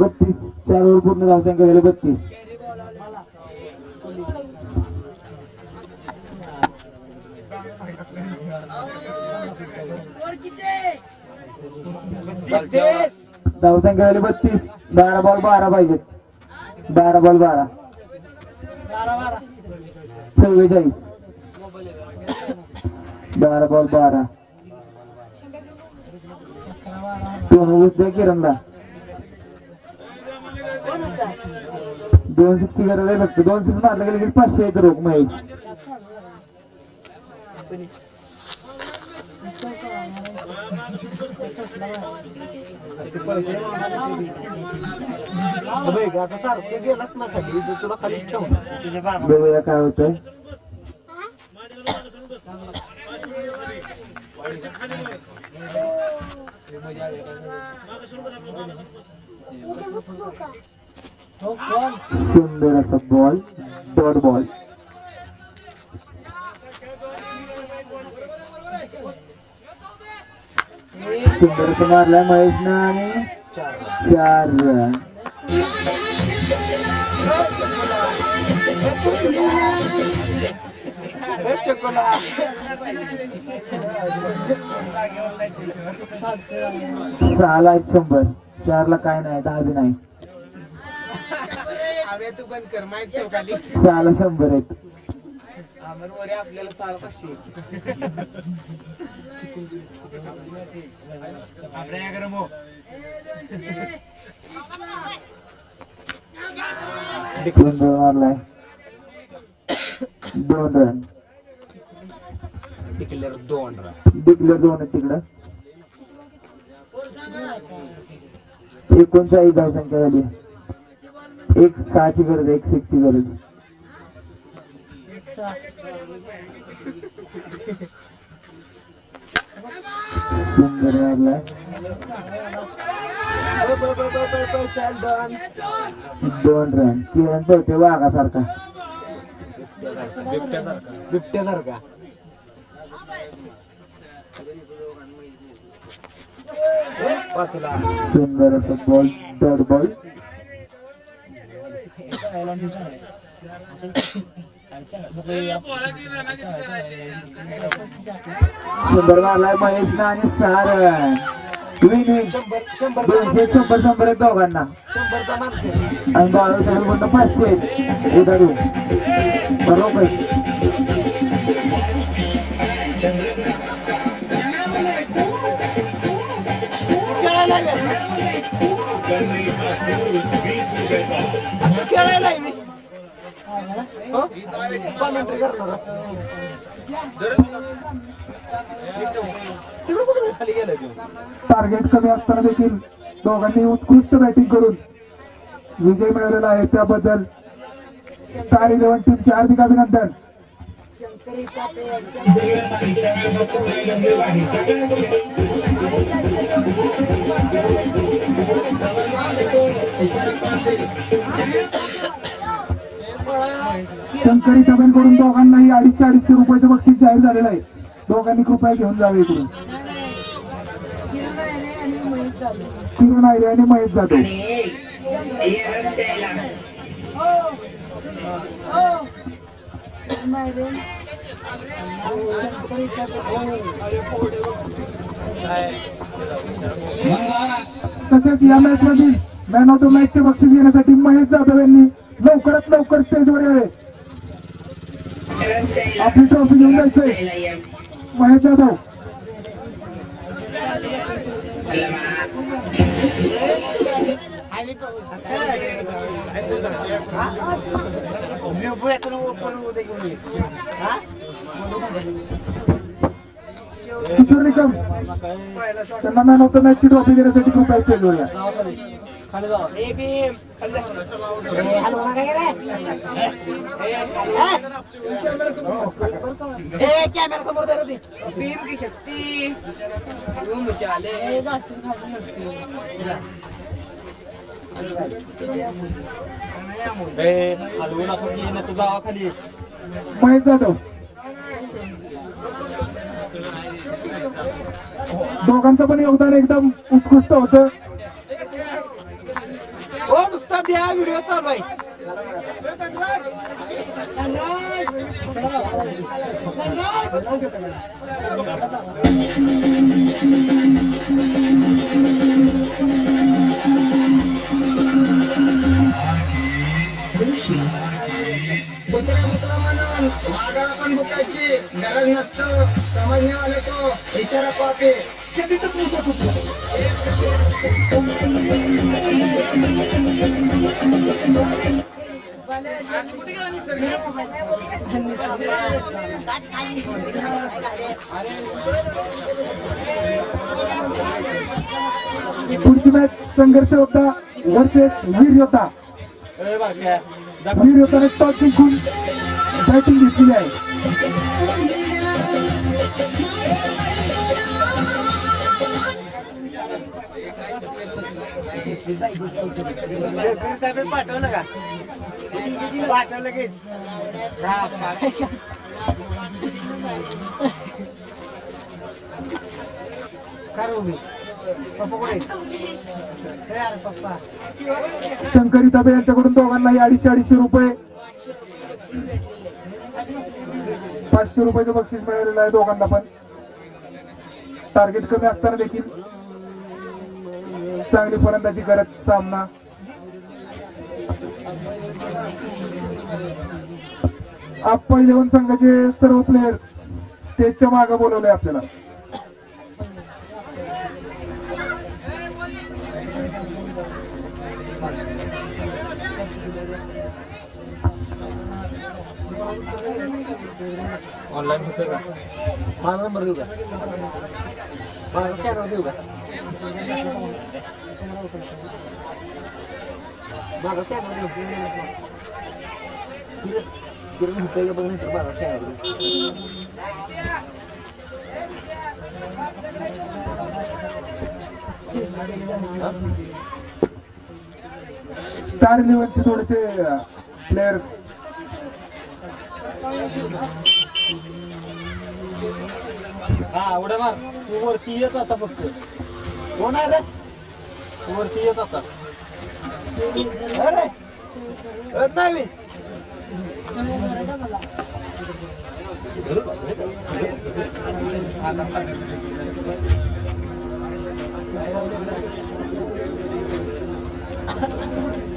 32. 4 ओव्हर पूर्ण धावसंख्या झाली 32. धावसंख्या झाली 32. 12 बॉल 12 पाहिजेत. 12 बॉल 12. 44. 12 बॉल 12. द्या किरणला 2 सिक्स गरज आहे फक्त. 2 सिक्स मारलं गेले 500 येतं रोख महेश. आता सारखं गेलाच ना खाली तुला खालीच ठेवून बघूया काय होतंय. सुंदर असा बॉल. Dot ball. सुंदर असं मारलाय महेशनं आणि 4 रन. सहाला 100. 4ला काय नाही 10 बी नाही. 6ला 100 आहेत. आपल्याला 500. सुंदर मारलाय 2 रन. Declare 2 run. डिक्लेअर 2 आहे तिकडं. 39 धावसंख्या झाली. 1 6ची गरज. 1 6ची गरज. सुंदर मारलाय 2 रन. किरण पळते वाघासारखा. बिबट्यासारखा. सुंदर असं बॉल. Dot ball. सुंदर मारलाय महेशनं आणि 6 रन. Win win. 100 एक दोघांना. 100चा मारते. आणि बाळूसाहेब म्हणून 500 उधारू बरोबर. टार्गेट कमी असताना देखील दोघांनी उत्कृष्ट बॅटिंग करून विजय मिळवलेला आहे. त्याबद्दल स्टार 11 टीमचे हार्दिक अभिनंदन. शंकरी तबेलकडून दोघांनाही 250 रुपयाचं बक्षीस जाहीर झालेलं आहे. दोघांनी कृपया घेऊन जावे इकडून. किरण आयरे आणि महेश जाधव. तसेच या मॅच मधील मॅन ऑफ द मॅचचे बक्षीस घेण्यासाठी महेश जाधव यांनी लवकरात लवकर स्टेजवर यावे. आपली ट्रॉफी घेऊन जायचंय. महेश जाधव. किशोर निकम त्यांना मॅन ऑफ द मॅचची ट्रॉफी घेण्यासाठी कृपया स्टेजवर या. खाली जावा. ए भीम खाली जा. हलवा नका गेले. कॅमेरा समोर धर होती. भीम की शक्ती तुम चाले. हलवू नको की ना तू जावा खाली. महेश जाधव दोघांचं पण योगदान एकदम उत्कृष्ट होतं. हो नुसता द्या व्हिडिओ चालू आहे. वाघाला पण बुकायची गरज नसतं. समजणे वाले को इशारा पापे. पुढची मॅच संघर्ष होता वर्सेस वीर योद्धा. वीर योद्धाने टॉस जिंकून बॅटिंग घेतलेली आहे. पाठवलं का? पाठवलं लगेच. शंकरी दबे यांच्याकडून दोघांनाही 250 रुपये 500 रुपयाचं बक्षीस मिळालेलं आहे दोघांना पण. टार्गेट कमी असताना देखील चांगली फलंदाजी करत सामना. आप 11 संघाचे सर्व प्लेयर स्टेजच्या मागे बोलवले आपल्याला. ऑनलाईन होतं का? माझा नंबर देऊ का? माझा स्कॅनर देऊ का? माझा स्कॅनर देऊ. किरण होतंय का बघ नाही तर माझा स्कॅनर देऊ. 4 थोडेसे प्लेयर हा उड्या मार. तू वरती येत आता फक्त. कोण आहे रे? तू वरती येत आता. अरे येत नाही मी.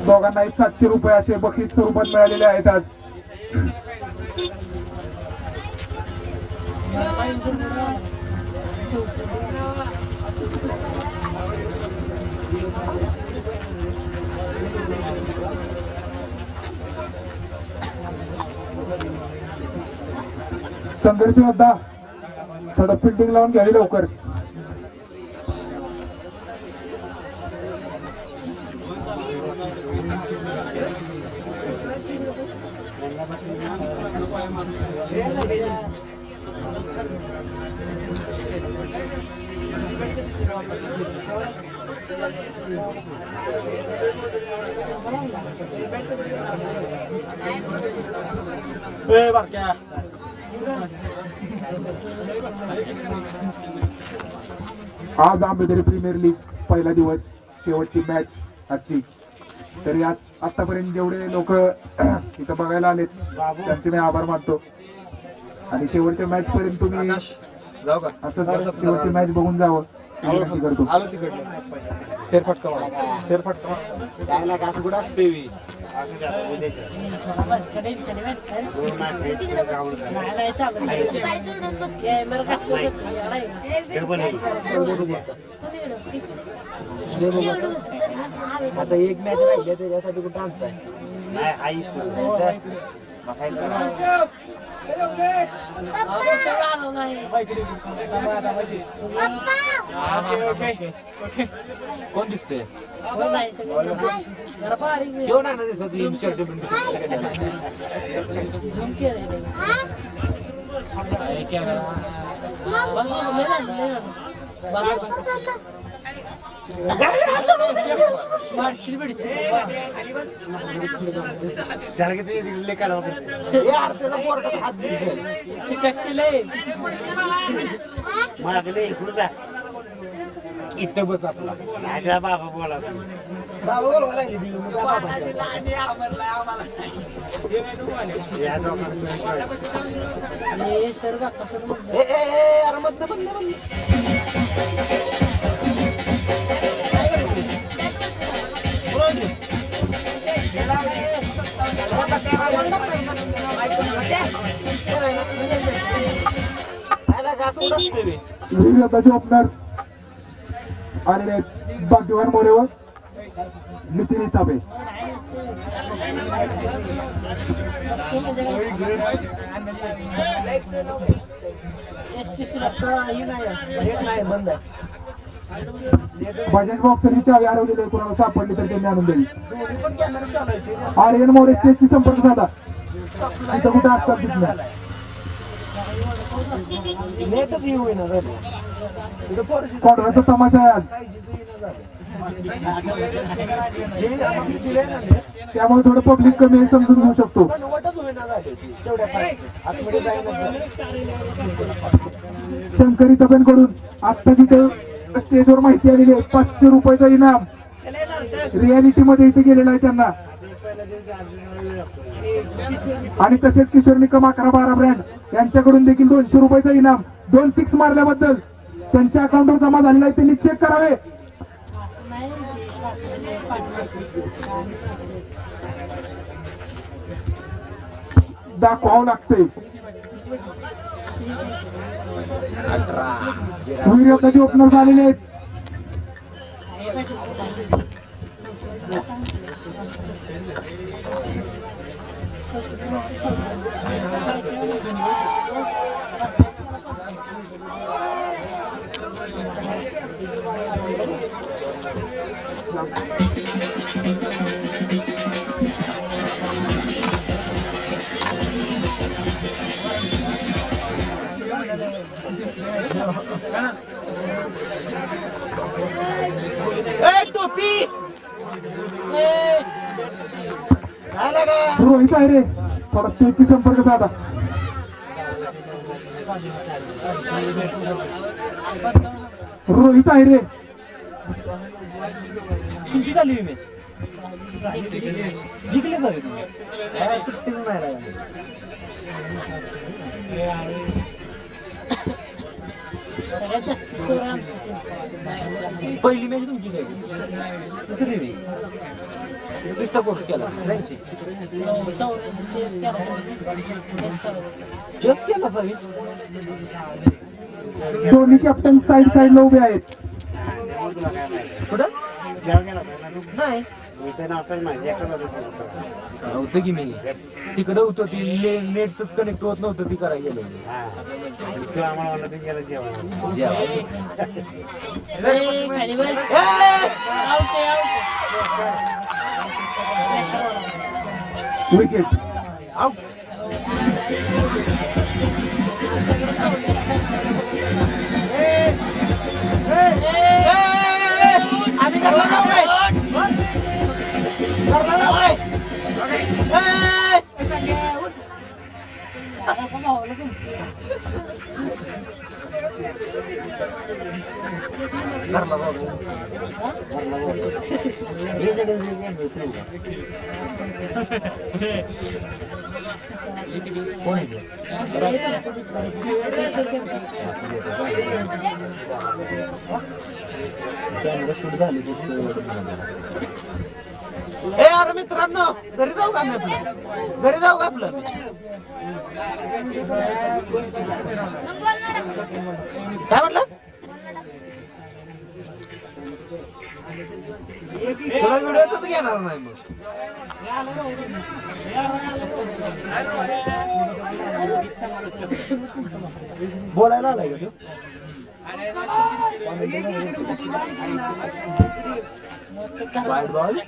दोघांनाही 700 रुपये असे बक्षीस स्वरूपात मिळालेले आहेत आज. संघर्ष योद्धा थोडं फिल्डिंग लावून घ्यावी लवकर. बारक्या आज आंबेदरी प्रीमियर लीग पहिला दिवस, शेवटची मॅच आजची. तरी आज आतापर्यंत जेवढे लोक इथं बघायला आलेत त्यांचे मी आभार मानतो. आणि शेवटच्या मॅच पर्यंत तुम्ही जाऊ का? असं शेवटची मॅच बघून जावं विनंती करतो. आलो तिकडनं. फेरफटका मारा. फेरफटका मारा. त्याला का कुठं असते मी? आता एक मॅच राहिली त्याच्यासाठी कुठं आणताय? कोण दिसते घेऊन आणा दिसत शर्ट बिंट त्याला किती तिकडले काढा यार त्याचा बोर्डात हात मागले इकडून जा इथं बस आपला माझ्या बाबा बोला बाबा बोलवा लागली या ओपनर्स आलेले आहेत भाग्यवान मोरेवर नितीन ताबे बजाज बॉक्सरची चावी हरवलेली आहे कोणाला सापडली तर त्यांनी आणून दिली आर्यन मोरे स्टेजशी संपर्क साधा तिथं कुठं असतात तिथल्या कोणाचा तमाशा आहे आज त्यामुळे थोडं पब्लिक कमी आहे समजून घेऊ शकतो शंकरी तपेंकडून आता तिथं स्टेजवर माहिती आलेली आहे 500 रुपयाचा इनाम रियालिटी मध्ये इथे गेलेला आहे त्यांना आणि तसेच किशोर निकम 11-12 ब्रँड यांच्याकडून देखील 200 रुपयाचा इनाम 2 6 मारल्याबद्दल त्यांच्या अकाउंटवर जमा झालेला आहे त्यांनी चेक करावे दाखवावं लागतंय वीरयोद्धाचे ओपनर झालेले आहेत रोहित आहे रे थोडा स्टेजशी संपर्क साधा रोहित आहे रे किती झाली मी जिंकले जावे पहिली मॅच तुमची काय दुसरी मी दुसरा कोर्स केला चेस केला सर दोन्ही कॅप्टन साईडला उभे आहेत कुठं नाही होतं की मी तिकडं होतं ती नेटच कनेक्ट होत नव्हतं ती करायला गेलं विकेट आउट आम्ही करला जाऊ काय करला जाऊ काय अरे मित्रांनो घरी जाऊ का आपलं घरी जाऊ का आपलं काय म्हटलं तुला व्हिडिओच घेणार नाही मग. बोलायला आलाय का तू? वाईट बॉल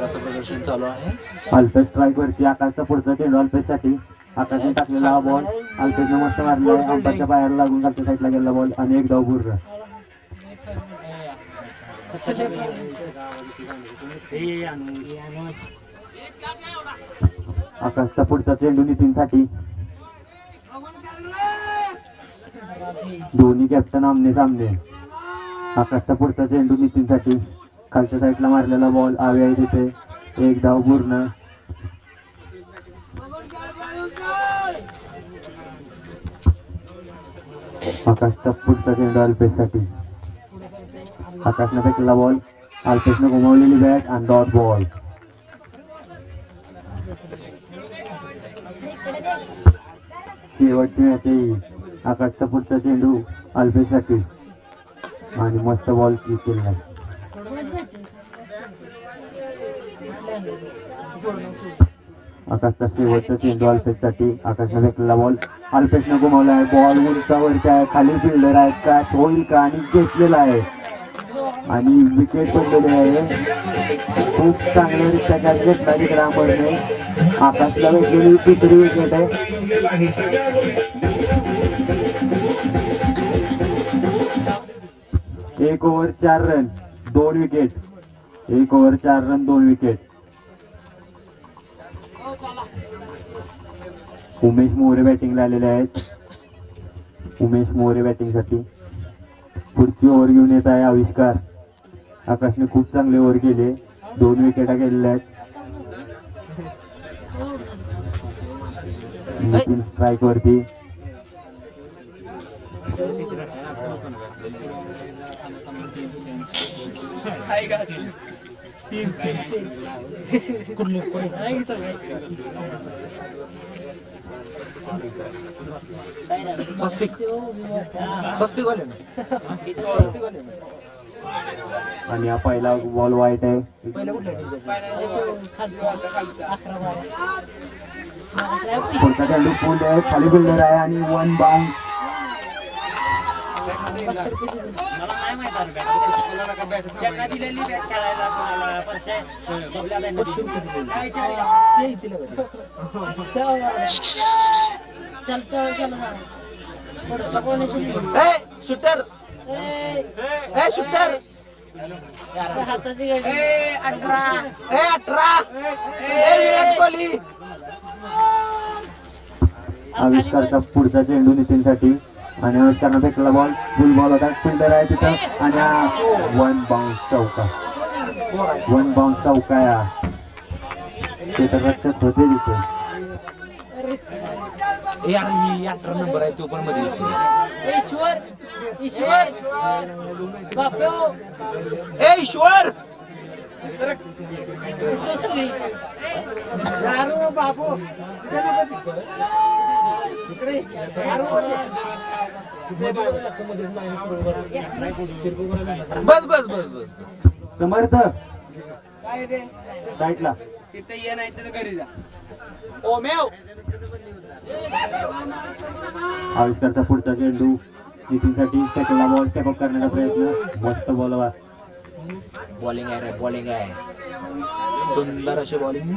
प्रदर्शन चालू आहे. अल्पेश स्ट्राईक वरती आकाशचा पुढचा चेंडू अल्पेशसाठी. आकाशने टाकलेला हा बॉल अल्पेशने मस्त मारलाय. अंपायरच्या पायाला लागून खालच्या साईडला गेला बॉल आणि एक धाव पूर्ण. आकाशचा पुढचा चेंडू नितीनसाठी. दोन्ही कॅप्टन आमने सामने. आकाशचा पुढचा चेंडू नितीनसाठी. खालच्या साईडला मारलेला बॉल आवे आहे तिथे. एक धाव पूर्ण. आकाशचा पुढचा चेंडू अल्पेशसाठी. आकाशने फेकलेला बॉल. अल्पेशने घुमवलेली बॅट आणि डॉट बॉल. शेवटची मॅच आहे. आकाशचा पुढचा चेंडू अल्पेशसाठी आणि मस्त बॉल क्लिक केला. आकाशचा शेवटचा चेंडू अल्पेशसाठी. आकाशने फेकलेला बॉल. अल्पेशने घुमवलाय बॉल. उंचावरच्या आहे. खाली फिल्डर आहे. कॅच होईल का आणि घेतलेला आहे आणि विकेट पडलेली आहे. खूप चांगल्यारित्या कॅच घेतला तिकडे आंबरने. आकाशला भेटलेली तिसरी विकेट आहे. एक over 4 run 2 wicket. 1 over 4 run 2 wicket. Umesh More बॅटिंगला आलेले आहेत. उमेश मोरे बॅटिंगसाठी. पुढची ओव्हर घेऊन येत आहे आविष्कार. आकाशने खूप चांगले ओव्हर केले. 2 विकेटा केलेल्या आहेत. नितीन स्ट्राईक वरती. आणि हा पहिला बॉल वाईट आहे. पुढचा चेंडू फुल आहे. खाली फिल्डर आहे आणि 1 bound. Shooter shooter 18 Virat Kohli. आविष्कारचा पुढचा चेंडू नितीनसाठी आणि आविष्कारनं फेकला बॉल. फुल बॉल होता. फिल्डर आहे तिथं आणि 1 बाउन्स चौका. 1 बाउन्स चौका या क्षेत्ररक्षक होते तिथे. नंबर आहे तो पण मध्ये. ईश्वर ईश्वर बापू ईश्वर बापू बस बस बस बस. समर्थ काय रे साईडला. तिथे ये नाही तर घरी जा. आविष्कारचा पुढचा चेंडू नितीनसाठी. फेकला बॉल. स्टेपअप करण्याचा प्रयत्न. मस्त बॉल. बॉलिंग आहे रे. बॉलिंग आहे. सुंदर अशी बॉलिंग.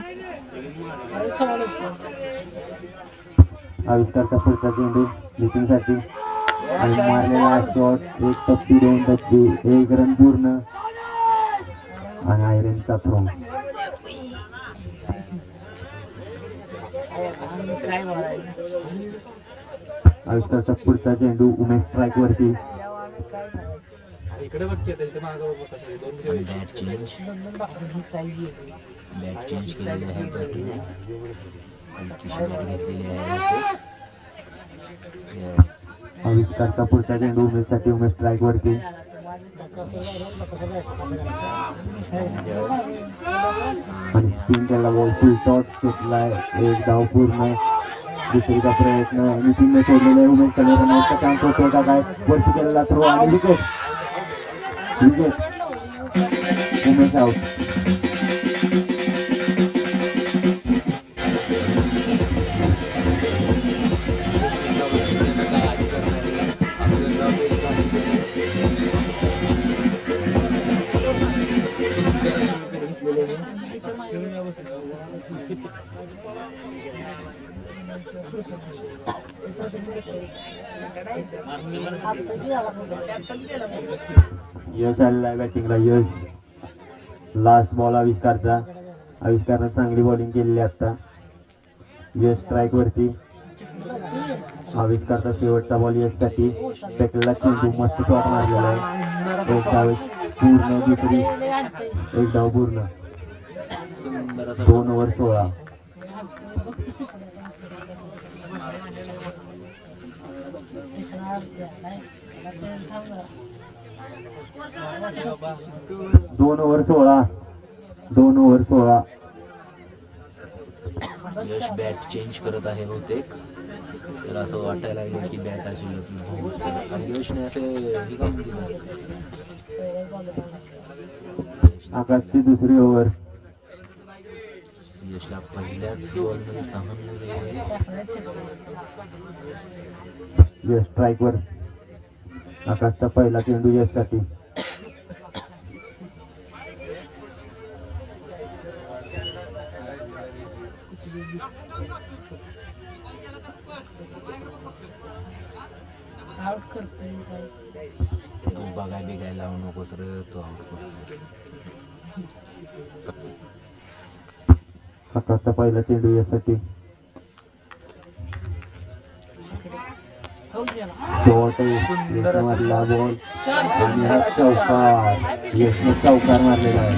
आविष्कारचा पुढचा चेंडू नितीनसाठी आणि मारलेला शॉट. 1 टप्पी 2 टप्पी 1 रन पूर्ण आणि आयरनचा थ्रो. आविष्कारचा पुढचा चेंडू उमेश स्ट्राईक वरती. इकडे बघते इथे मागं आविष्कारचा पुढचा चेंडू उमेशसाठी. उमेश स्ट्राईक वरती. आणि स्पिन केला बॉल. फुल टॉस घेतलाय. 1 धाव पूर्ण दुसरीचा प्रयत्न नितीनने सोडलेला आहे. उमेश कलेचा चान्स होतो का काय, वरती केलेला थ्रो आणि विकेट. उमेश आउट. यश आलेला आहे बॅटिंगला. यश लास्ट बॉल आविष्कारनं चांगली बॉलिंग केलेली आता. यश स्ट्राईक वरती. आविष्कारचा शेवटचा बॉल यशसाठी. पॅकेटला चेंडू मस्त शॉट मारलेला आहे. एक डाव पूर्ण, दुसरी एक डाव पूर्ण. 2 ओव्हर 16. दोन ओव्हर 16. यश बॅट चेंज करत आहे बहुतेक. तर असं वाटायला लागलं की बॅट अशी यशने असे हे काम दिलं. आकाशची दुसरी ओव्हर. यशला पहिल्याच बॉलमध्ये 6 यश स्ट्राईक वर. आकाशचा पहिला चेंडू यशसाठी. तू बघायला लावू नकोस रे, तो आकाशचा पहिला चेंडू यशसाठी. मारला बॉल आणि चौकार. यशने चौकार मारलेला आहे.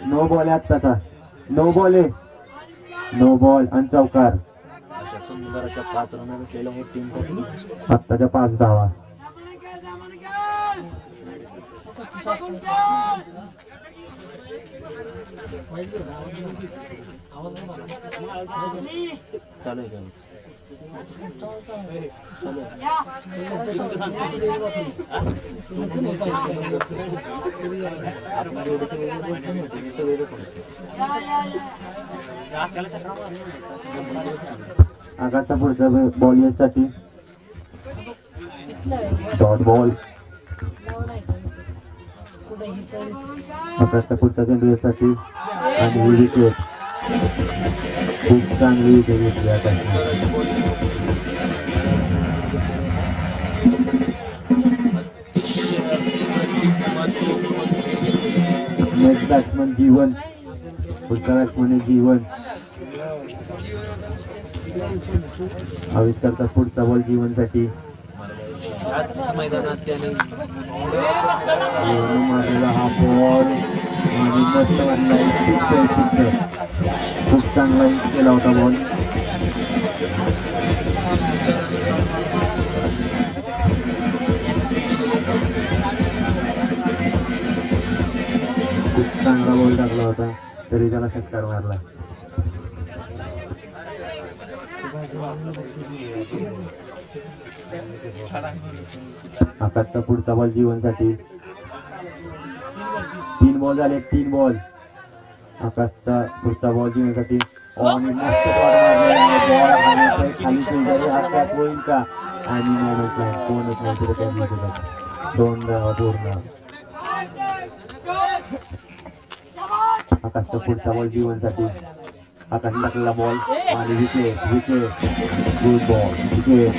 नो बॉल आहे आत्ताचा. नो बॉल आणि चौकार. अशा सुंदर अशा 5 रन भेटलेल्या आहेत टीमसाठी. आत्ताच्या 5 धावा. चालू आहे आकाशचा पुढचा बॉल यासाठी. Dot ball. आकाशचा पुढचा चेंडू यासाठी आणि विकेट. खूप चांगली विकेट घेतली आकाशने. नेक्स्ट बॅट्समन जीवन. पुढचा बॅट्समन जीवन. आविष्कारचा पुढचा बॉल जीवनसाठी. याच मैदानात त्याने मारलेला हा बॉल आणि मस्त मारला. खूप चांगला केला होता बॉल. खूप चांगला बॉल टाकला होता तरी त्याला षटकार मारला. आकाशचा पुढचा बॉल जीवनसाठी. 3 बॉल झाले. 3 बॉल. आकाशचा पुढचा बॉल जीवनसाठी. आणि मस्त बॉल खाली शेजारी हा कॅच होईल का आणि मोमेंट लाईन कोणच नाही तिथे कॅच होत. 2 धावा पूर्ण. आकाशचा पुढचा बॉल जीवनसाठी. आकाश टाकलेला बॉल आणि विकेट. Good ball. विकेट.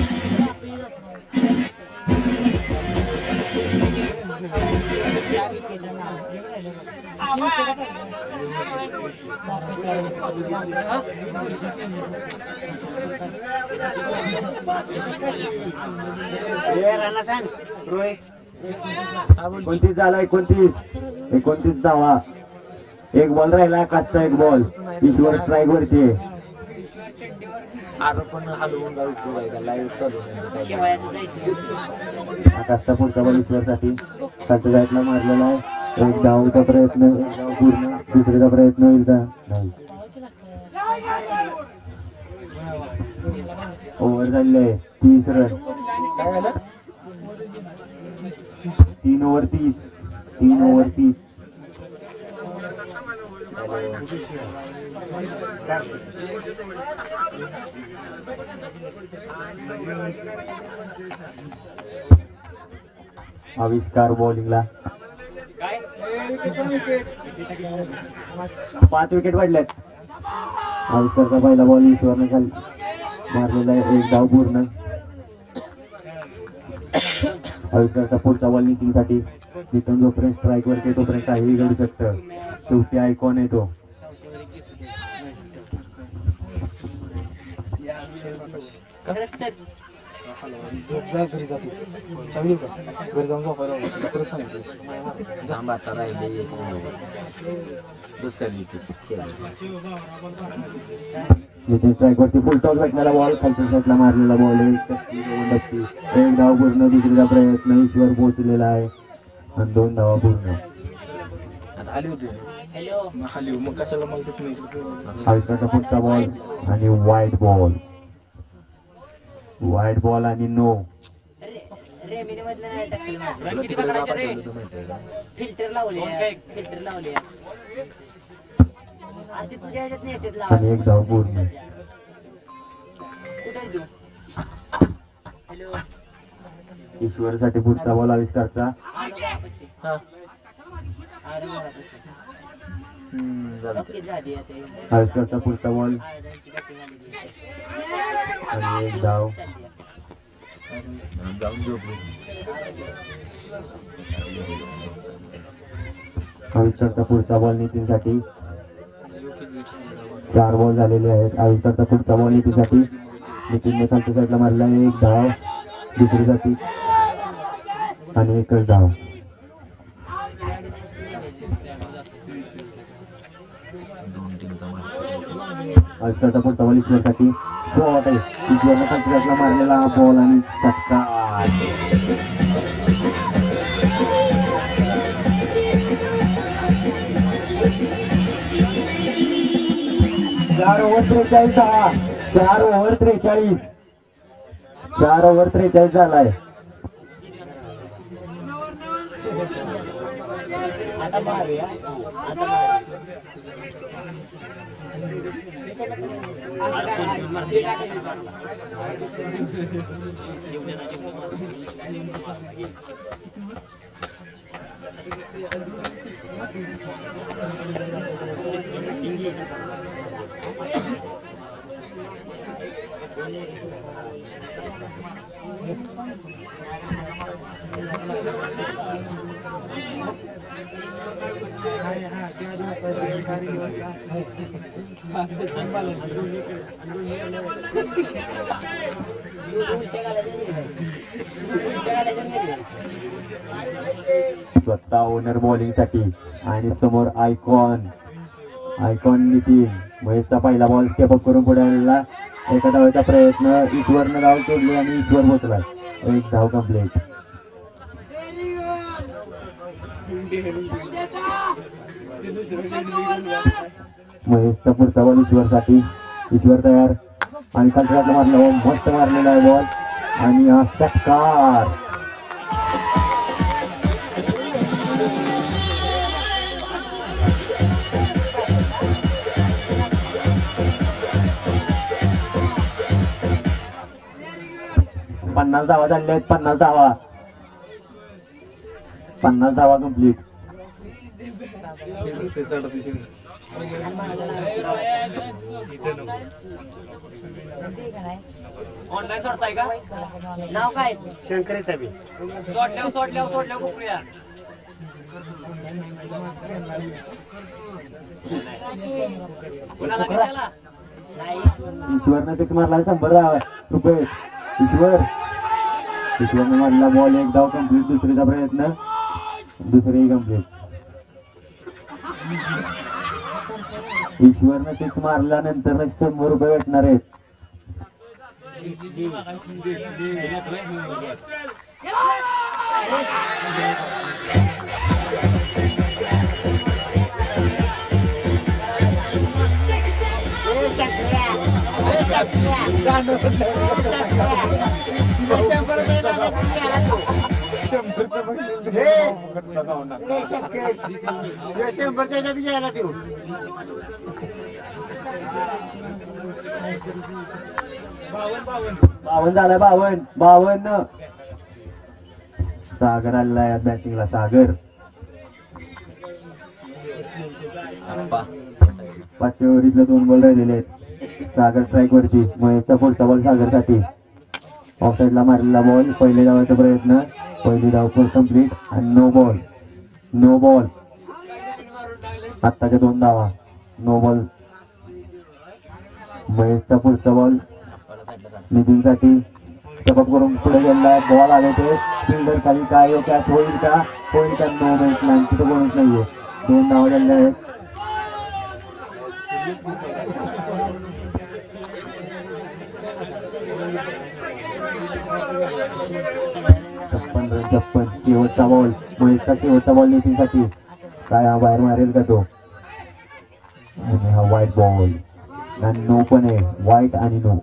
कोणतीच झाला. 29 धावा. 1 बॉल राहिला. आकाशचा 1 बॉल. ईश्वर स्ट्राईक वरती आहे. पण हलवून आकाशचा पुढचा बॉल ईश्वरसाठी. खालच्या साईडला मारलेला आहे. 1 धावचा प्रयत्न. 1 धाव पूर्ण. दुसरीचा प्रयत्न होईल का? नाही. ओव्हर झाले 30 रन. 3 ओव्हर 30. 3 ओव्हर 30. आविष्कार बॉलिंगला. 5 विकेट पडल्यात. आविष्कारचा पहिला बॉल ईश्वरने खाली मारलेला आहे. 1 धाव पूर्ण. आविष्कारचा पुढचा बॉल नितीनसाठी. नितीन जोपर्यंत स्ट्राईक वर येतो तोपर्यंत काहीही घडू शकतं. शेवटी आयकॉन येतो. घरी जातो चांगली का घरी जाऊन झोपायला खरंच सांगितलं. जांब आता राहिले नितीन स्ट्राईक वरती फुल टॉस भेटलेला बॉल. खालच्या साईडला मारलेला बॉल. 1 धाव पूर्ण. दुसरीचा प्रयत्न ईश्वर पोहोचलेला आहे आणि 2 धावा पूर्ण. आली होती खाली मग कशाला मला देत नाही. आविष्कारचा पुढचा बॉल आणि वाईट बॉल. वाईट बॉल आणि नो. आणि 1 धाव पूर्ण. ईश्वरसाठी पुढचा बॉल आविष्कारचा. आविष्कारचा पुढचा बॉल आणि 1 धाव. आविष्कारचा पुढचा बॉल नितीनसाठी. 4 बॉल झालेले आहेत. आविष्कारचा पुढचा बॉल नितीनसाठी. नितीनने खालच्या साईडला मारला. 1 धाव दुसरीसाठी आणि 1च धाव. आविष्कारचा पुढचा बॉल ईश्वरसाठी. शॉट आहे. ईश्वरने खालच्या साईडला मारलेला बॉल आणि षटकार. 4 ओव्हर 43 धावा. 4 ओव्हर 43. 4 ओव्हर 43 झालाय. स्वतः ओनर बॉलिंग साठी आणि समोर आयकॉन. नितीन. महेशचा पहिला बॉल स्टेप अप करून पुढे आलेला. एका धावाचा प्रयत्न. ईश्वरनं धाव सोडली आणि ईश्वर पोचला. 1 धाव कंप्लीट. महेशचा पुढचा बॉल ईश्वरसाठी. ईश्वर तयार आणि खालच्या मारला. मस्त मारलेला आहे बॉल आणि हा षटकार. पन्नास धावा झाल्या आहेत. 50 धावा कंप्लीट. ऑनलाईन सोडताय का? नाव काय? शंकरी तबी. सोडल्या कुकड्या. कुणाला केला? ईश्वरने फिक्स मारला 100 रुपये. ईश्वरने मारला बॉल. 1 धाव कंप्लीट. दुसरीचा प्रयत्न. दुसरीही कंप्लीट. ईश्वरने फिक्स मारल्यानंतर 100 रुपये भेटणार आहेत. शंभरच्या ह्याच्यात घ्यायला देऊ. बावन्न झाला, 52. सागर आलेला आहे बॅटिंगला. सागर पाचव्या ओव्हरीतले 2 बॉल राहिलेले आहेत. सागर स्ट्राईक वरती. महेशचा पुढचा बॉल सागरसाठी. ऑफ साईडला मारलेला बॉल. पहिले धावाचा प्रयत्न. पहिली धाव फुल कंप्लीट आणि नो बॉल. आत्ताच्या 2 धावा. No ball. महेशचा पुढचा बॉल नितीनसाठी. टपक करून पुढे गेला बॉल आले ते फिल्डर खाली. काय कॅच होईल का? नो मॅचला. तिथं कोणच नाहीये. 2 धावा झालेल्या आहेत. 56. शेवटचा बॉल. महेशचा शेवटचा बॉल नितीनसाठी. काय हा बाहेर मारेल का तो? आणि हा व्हाईट बॉल आणि नो पण आहे. व्हाईट आणि नो.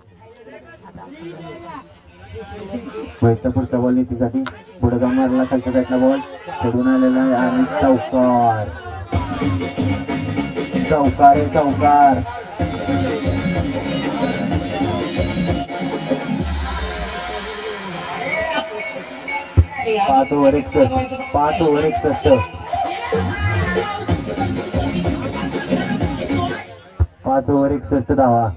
महेशचा पुढचा बॉल नितीनसाठी. पुढे जाऊन मारला खालच्या साईडला बॉल. सोडून आलेला आहे आणि चौकार. चौकार. 5 ओव्हर 61. 5 ओव्हर 61. 5 ओव्हर 61 धावा.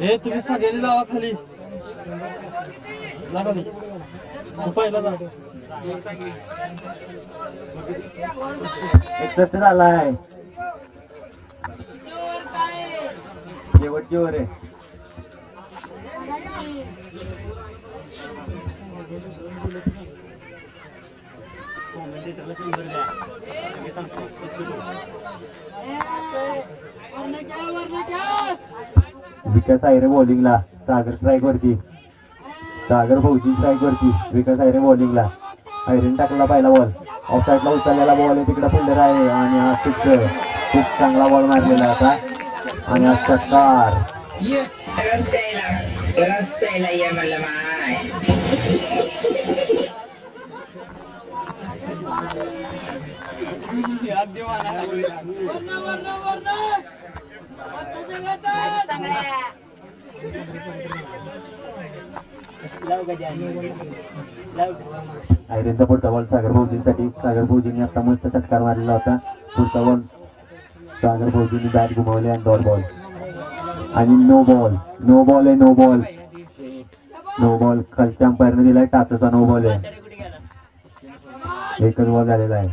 हे तुम्ही सगळ्यांनी जावा खाली. पहिला जा. 61 झालाय. शेवटची ओव्हर आहे. विकास आयरे बॉलिंगला. सागर स्ट्राईक वरती. सागर फौजी स्ट्राईक वरती. विकास आयरे बॉलिंगला. आयरेन टाकला पहिला बॉल. ऑफ साईडला उचललेला बॉल आहे. तिकडे फिल्डर आहे आणि हा खूप चांगला बॉल मारलेला आता. आणि हा षटकार. आयरेनचा पुढचा बॉल सागर फौजींसाठी. सागर फौजींनी आता मस्त षटकार मारलेला होता. पुढचा बॉल सागर फौजींनी बॅट घुमावले आणि डॉट बॉल. आणि नो बॉल. खालच्या अंपायरने दिलाय टाचचा नो बॉल आहे. एकच बॉल झालेला आहे.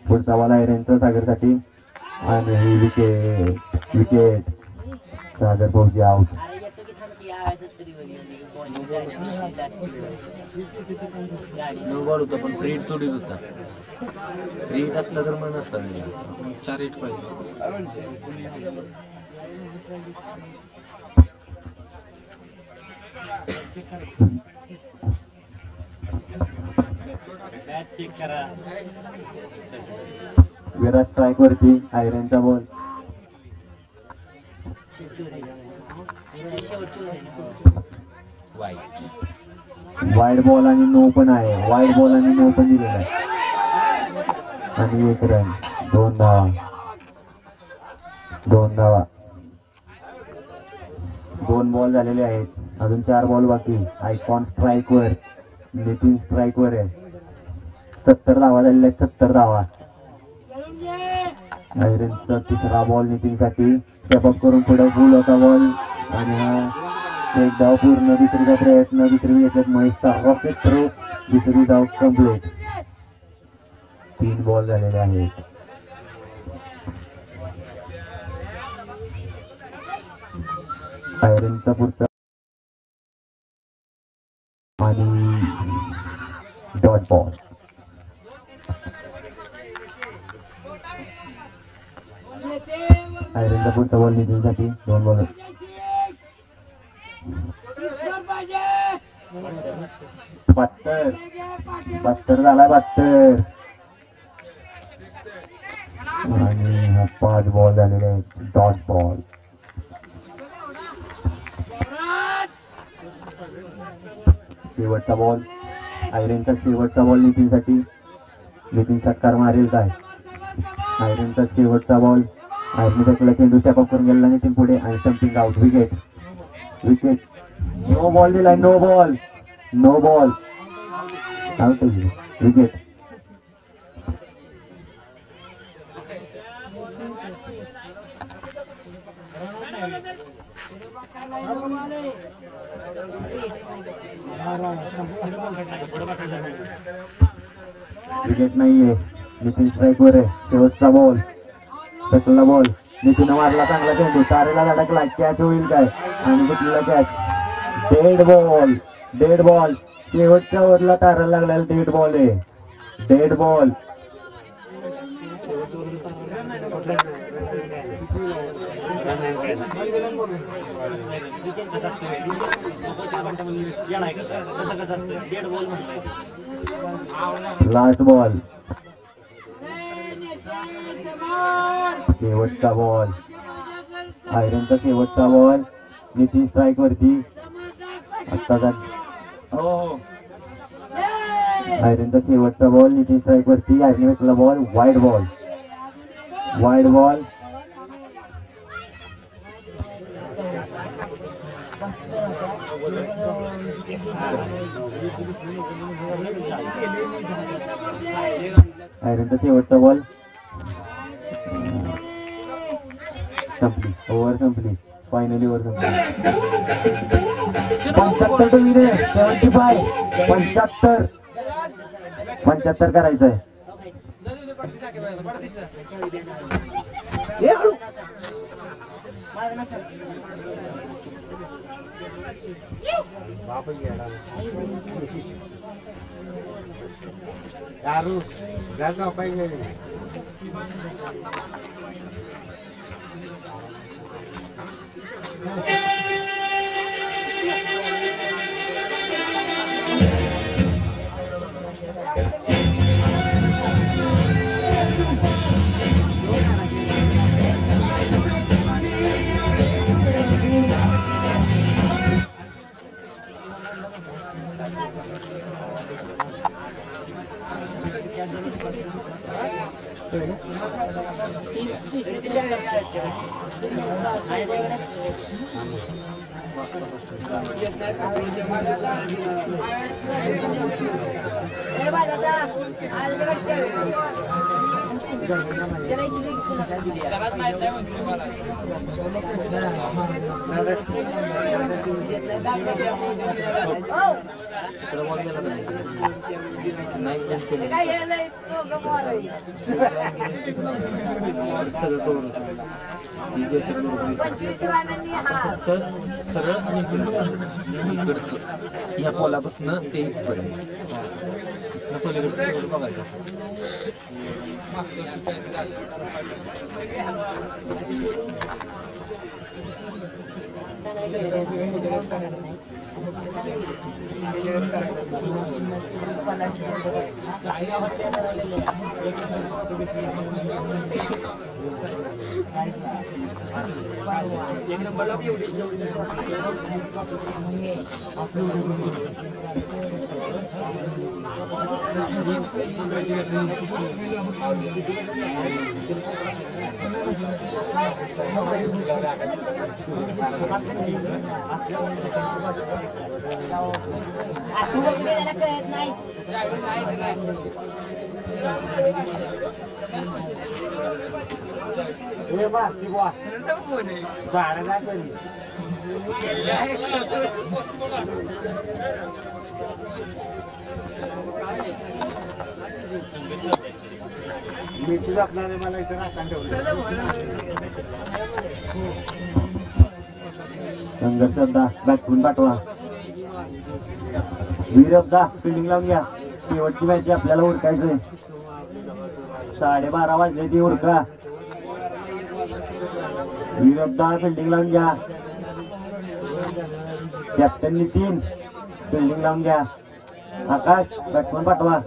पुढचा बॉल आयरेनचा सागरसाठी आणि विकेट. सागर फौजी आउट. नो बॉल होता पण फ्रीट थोडीच होता. फ्रीट असला तर मग नसता 4 हिट पाहिजे. विराट स्ट्राईक वरती. आयरेनचा बॉल. वाईड बॉल आणि नो पण आहे. वाईड बॉल आणि नो पण दिलेला आहे. आणि 1 रन. 2 धावा. 2 बॉल झालेले आहेत. अजून 4 बॉल बाकी. आयकॉन स्ट्राईक वर. नितीन स्ट्राईक वर आहे. 70 धावा झालेल्या आहेत. 70 धावा. आयरनचा 3रा बॉल नितीनसाठी. स्टेपअप करून पुढे फुल होता बॉल आणि हा एक धाव पूर्ण. दुसरीचा प्रयत्न. दुसरी याच्यात महेशचा रॉकेट थ्रो. दुसरी धाव कंप्लीट. 3 बॉल झालेले आहेत. आयरनचा पुढचा आणि डॉट बॉल. आयरनचा पुढचा बॉल नितीनसाठी 2 बॉल. 72 झाला 72 आणि हा 5 बॉल झालेले आहेत डॉट बॉल. शेवटचा बॉल आयरनचा शेवटचा बॉल नितीनसाठी. नितीन षटकार मारेल काय? आयरनचा शेवटचा बॉल. आयरन त्याला चेंडू स्टॅप अप करून गेला नितीन पुढे आणि stumping out. Wicket wicket. No ball दिलाय. No ball no ball out. Wicket. Wicket नाहीये. नितीन स्ट्राईक वर आहे. शेवटचा बॉल. सटला बॉल. नितीन मारला चांगला चेंडू. तारेला धडकला. कॅच होईल काय? आणि घेतलेला catch. Dead ball. Dead ball. शेवटच्या ओव्हरला ताराला लागलेला डेड बॉल आहे. Dead ball. Last ball. शेवटचा बॉल. आयरनचा शेवटचा बॉल. नितीन स्ट्राईक वरती. आता आयरनचा शेवटचा बॉल. नितीन स्ट्राईक वरती. आयरन घेतला ball. Wide ball. Wide ball. आयरनचा शेवटचा बॉल. संपली. ओव्हर संपली. फायनली ओव्हर संपली. 75 टू विने. 75. 75 करायचं आहे. दारू जायचा पाहिजे. सरळ आणि इकडचं या पोलापासून ते इथपर्यंत पलीकडचं बघायचं. मेथी आपल्याला मला इथे राखण ठेवलं. संघर्ष बॅटमॅन पाठवा. वीरब्दा फिल्डिंग लावून घ्या. शेवटची मॅच आपल्याला उरकायचंय. 12:30 वाजले ती उरका. वीरब्दा फिल्डिंग लावून घ्या. कॅप्टन नितीन फिल्डिंग लावून घ्या. आकाश बॅट्समन पाठवा.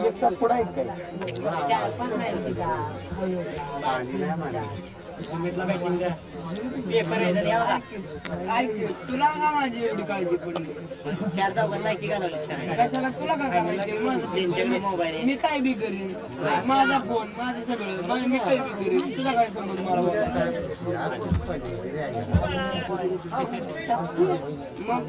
एक तास पुढे आहेत काय तुला का माझी एवढी काळजी पडली कशाला तुला का करायची मी काय बी करीन माझा फोन माझं सगळं मी काय बी करीन तुला काय समज मला मग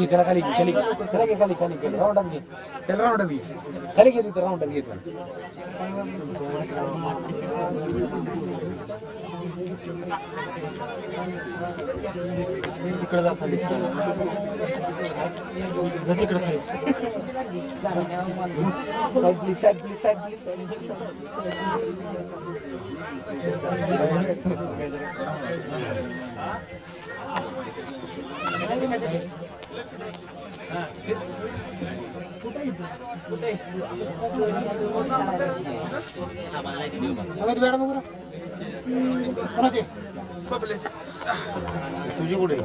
त्याला खाली खाली खाली खाली खाली खाली राऊंड घे त्याला राऊंड घे खाली घे तिथं राऊंड घे तिकडे जा खाली तिकडे खाली side please side please side please सगळ्यात मॅडम वगैरे कोणाचे तुझी कुठे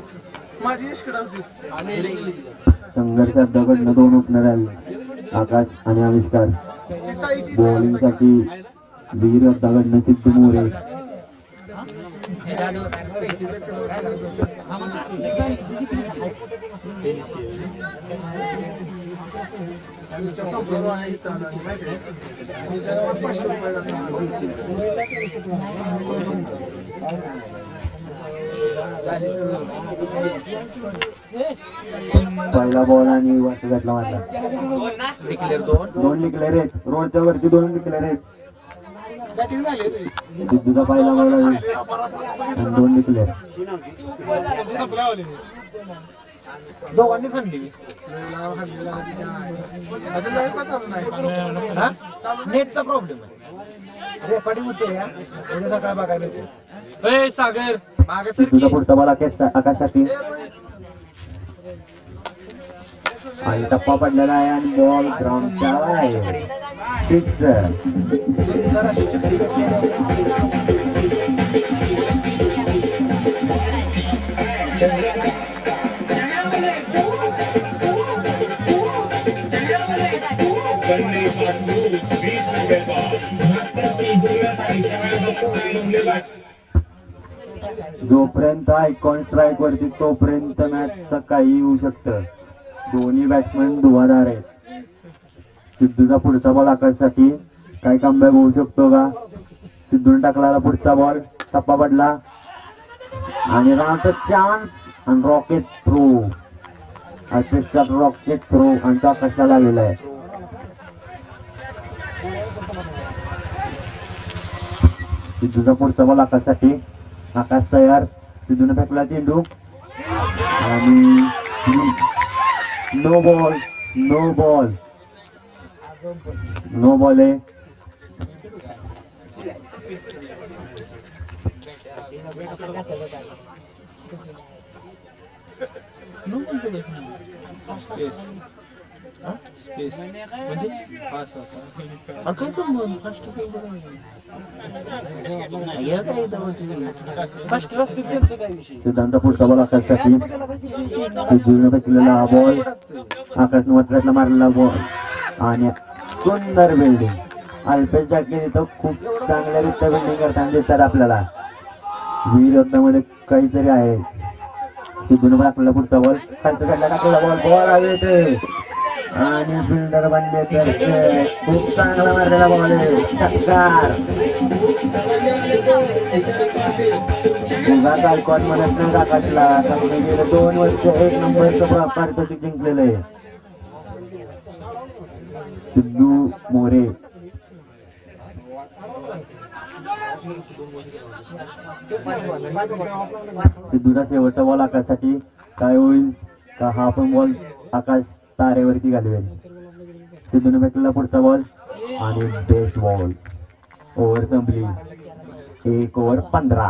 माझी संघर्षात दगडनं 2 ओपनर आले. आकाश आणि आविष्कार. बॉलिंग साठी वीर दगडनं सिद्ध मोरे. पहिला बॉल आणि वाटला मारला. दोन डिक्लेअर आहेत. रोडच्या वरती 2 डिक्लेअर आहेत. सिद्धूचा पहिला बॉल आहे 2 डिक्लेअर. दोघांनी खाल्ली नेटचा प्रॉब्लेम आहे. रेकॉर्डिंग होते या उद्या सकाळी बघायला मिळते. सागर सिद्धूचा पुढचा बॉल आकाशसाठी आणि टप्पा पडलेला आहे आणि बॉल ग्राउंडच्या आहे. सिक्सर. जोपर्यंत आयकॉन स्ट्राईक वरती तोपर्यंत मॅच काही येऊ शकतं. दोन्ही बॅट्समॅन धुवाधार आहेत. सिद्धूचा पुढचा बॉल आकाशसाठी काय कमबॅक होऊ शकतो का? सिद्धूने टाकला पुढचा बॉल. टप्पा पडला आणि राहतो चान्स आणि रॉकेट थ्रो. आकाशचा रॉकेट थ्रो आणि तो आकाशला लागलेला आहे. सिद्धूचा पुढचा बॉल आकाशसाठी. आकाश तयार. सिद्धूने फेकला चेंडू आणि no ball no ball no ball आहे. स्पेस म्हणजे पास सिद्धांत पुढचा बॉल आकाशसाठी. फेकलेला बॉल आकाशने वस्त्रातला मारलेला बॉल आणि सुंदर बिल्डिंग. अल्पेश जाके इथं खूप चांगल्यारीत्या बिल्डिंग करताना दिसतात आपल्याला. वीरमध्ये काहीतरी आहे. सिद्धूने पण आपल्याला पुढचा बॉल खालच्या साईडला टाकलेला बॉल बॉल आहे ते आणि फिल्डर बनले तर खूप चांगला मारलेला बॉल आहे. षटकार. उगाच आयकॉन म्हणत नाही आकाशला. गेले 2 वर्ष 1 नंबरचं पारितोषिक जिंकलेलं आहे. सिद्धू मोरे. सिद्धूचा शेवटचा बॉल आकाशसाठी. काय होईल का हा पण बॉल आकाश तारेवरती घालवेल. सिद्धूने फेकलेला पुढचा बॉल आणि बेस्ट बॉल. ओव्हर संपली. 1 ओव्हर 15.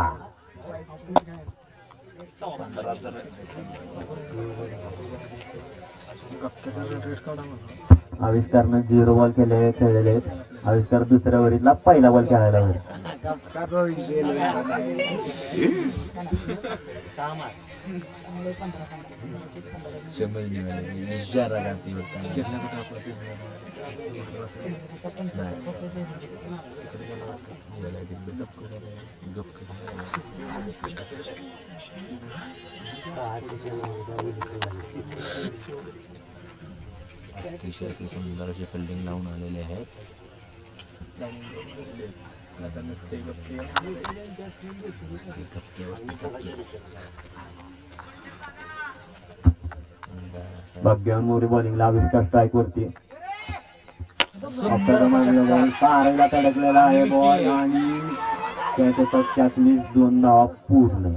आविष्कारनं 0 बॉल खेळलेले आहेत. आविष्कार दुसऱ्या ओव्हरीतला पहिला बॉल खेळायला हवा. समज नहीं वाले इशारा करती होता है अतिशय सुंदर असे फिल्डिंग लावून आलेले आहेत. भाग्यवान मोरे बॉलिंगला. आविष्कार स्ट्राईक वरती. पारायला तडकलेला आहे बॉल आणि त्यातलीच 2 धावा पूर्ण.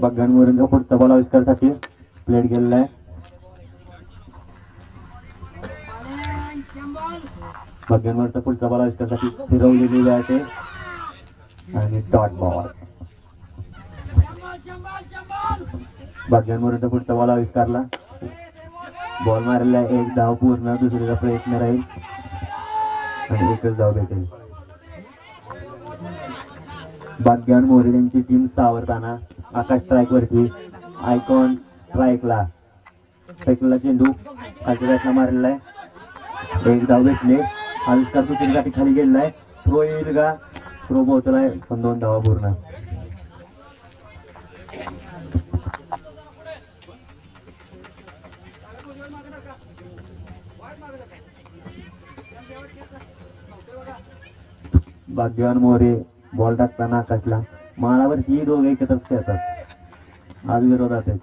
भाग्यवान मोरेचा पुढचा बॉल आविष्कारसाठी प्लेट गेलेला आहे. भाग्यवानचा पुढचा बॉल आविष्कारसाठी फिरवलेली जाते आणि डॉट बॉल. भाग्यवान मोरेचा पुढचा बॉल आविष्कारला. बॉल मारलेला 1 धाव पूर्ण. दुसरीचा प्रयत्न राहील आणि 1च धाव भेटेल. भाग्यवान मोरे यांची टीम सावरताना आकाश स्ट्राईक वरती. आयकॉन स्ट्राईकला. फेकलेला चेंडू खालच्या बॅटला मारलेला आहे. 1 धाव भेटले. आविष्कार दुसरीसाठी खाली गेलेला आहे. थ्रो येईल का? थ्रो पोहोचलाय पण 2 धावा पूर्ण. भाग्यवान मोरे बॉल टाकताना आकाशला. माळावरती दोघे एकत्रच खेळतात. आज विरोधात आहेत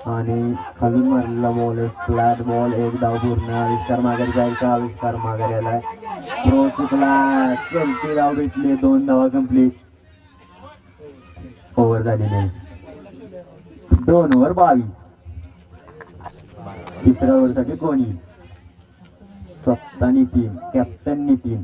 आणि खालून मारलेला बॉल फ्लॅट बॉल. 1 धाव पूर्ण. आविष्कार माघारी जाईल का? आविष्कार माघारी आलाय. थ्रो चुकला. 40 धाव भेटले. 2 धावा कंप्लीट. ओव्हर झालेले 2 ओव्हर 22. तिसऱ्या ओव्हरसाठी कोणी? स्वतः नितीन. कॅप्टन नितीन.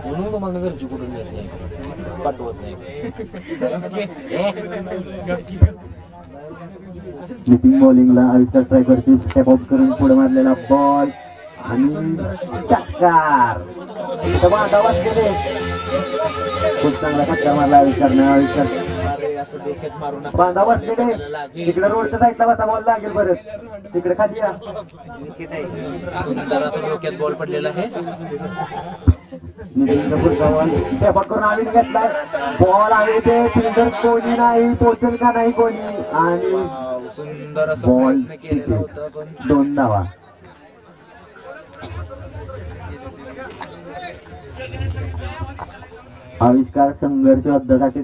म्हणून तुम्हाला घरची कुठून येत नाही, पाठवत नाही. नितीन बॉलिंगला. आविष्कार स्ट्रायकरची स्टेप आउट करून पुढे मारलेला बॉल आणि चक्कार. खूप चांगला फटका मारला आविष्कारनं. आविष्कार बांधा बसलेले. तिकडे रोडच्या साईडला बसा. बॉल लागेल परत. तिकडे खाली या. डोक्यात बॉल पडलेला आहे. नितीनचा पुढचा बॉल स्टेप आउट करून आविष घेतलाय. बॉल आहे ते फिल्डर कोणी नाही. पोचेल का नाही कोणी. आणि सुंदर असं बॉल प्रयत्न केलेला होता पण 2 धावा. आविष्कार संघर्ष युद्धासाठी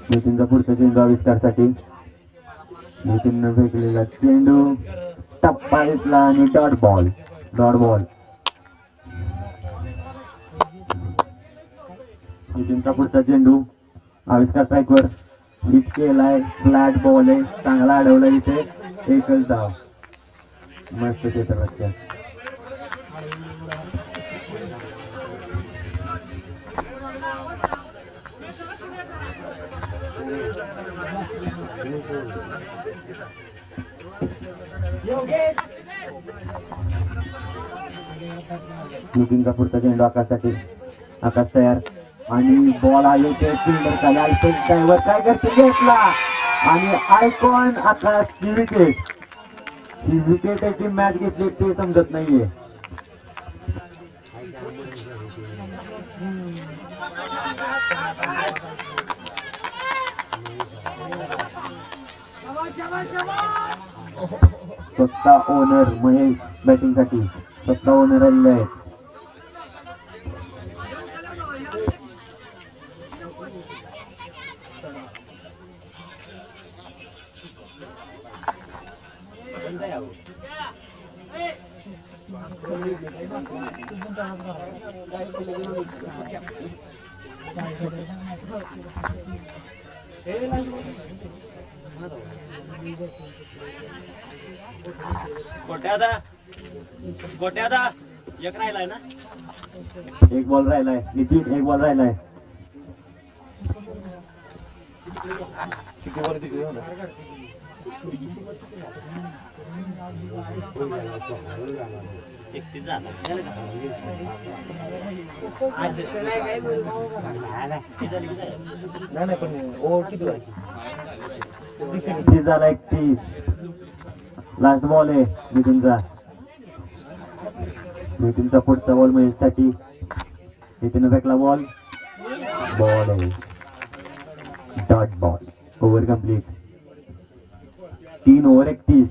नितीनचा पुढचा चेंडू आविष्कारसाठी. नितीननं फेकलेला चेंडू टप्पा घेतला आणि डॉट बॉल. Dot ball. नितीनचा पुढचा चेंडू आविष्कार स्ट्राईकवर. हिट केलाय. फ्लॅट बॉल आहे. चांगला अडवला इथे. 1च धाव. मस्त क्षेत्ररक्षण. नितीनचा पुढचा चेंडू आकाशसाठी. आकाश तयार आणि बॉल आले ते फिल्डर खाली आयकॉन ड्रायव्हर काय करते घेतला आणि आयकॉन आकाशची विकेट. ही विकेट याची मॅच घेतली ते समजत नाहीये. स्वतः ओनर महेश बॅटिंग साठी स्वतः ओनर आलेले आहेत. गोट्यादा एक राहिलाय ना. एक बॉल राहिलाय नितीन. एक बॉल राहिलाय. किती वर तिथे हो ना. नाही पण ओव्हर किती झाला 31. लास्ट बॉल आहे नितीनचा. नितीनचा पुढचा बॉल महेशसाठी. नितीन फेकला बॉल. बॉल आहे dot ball. Over complete. 3 over 31.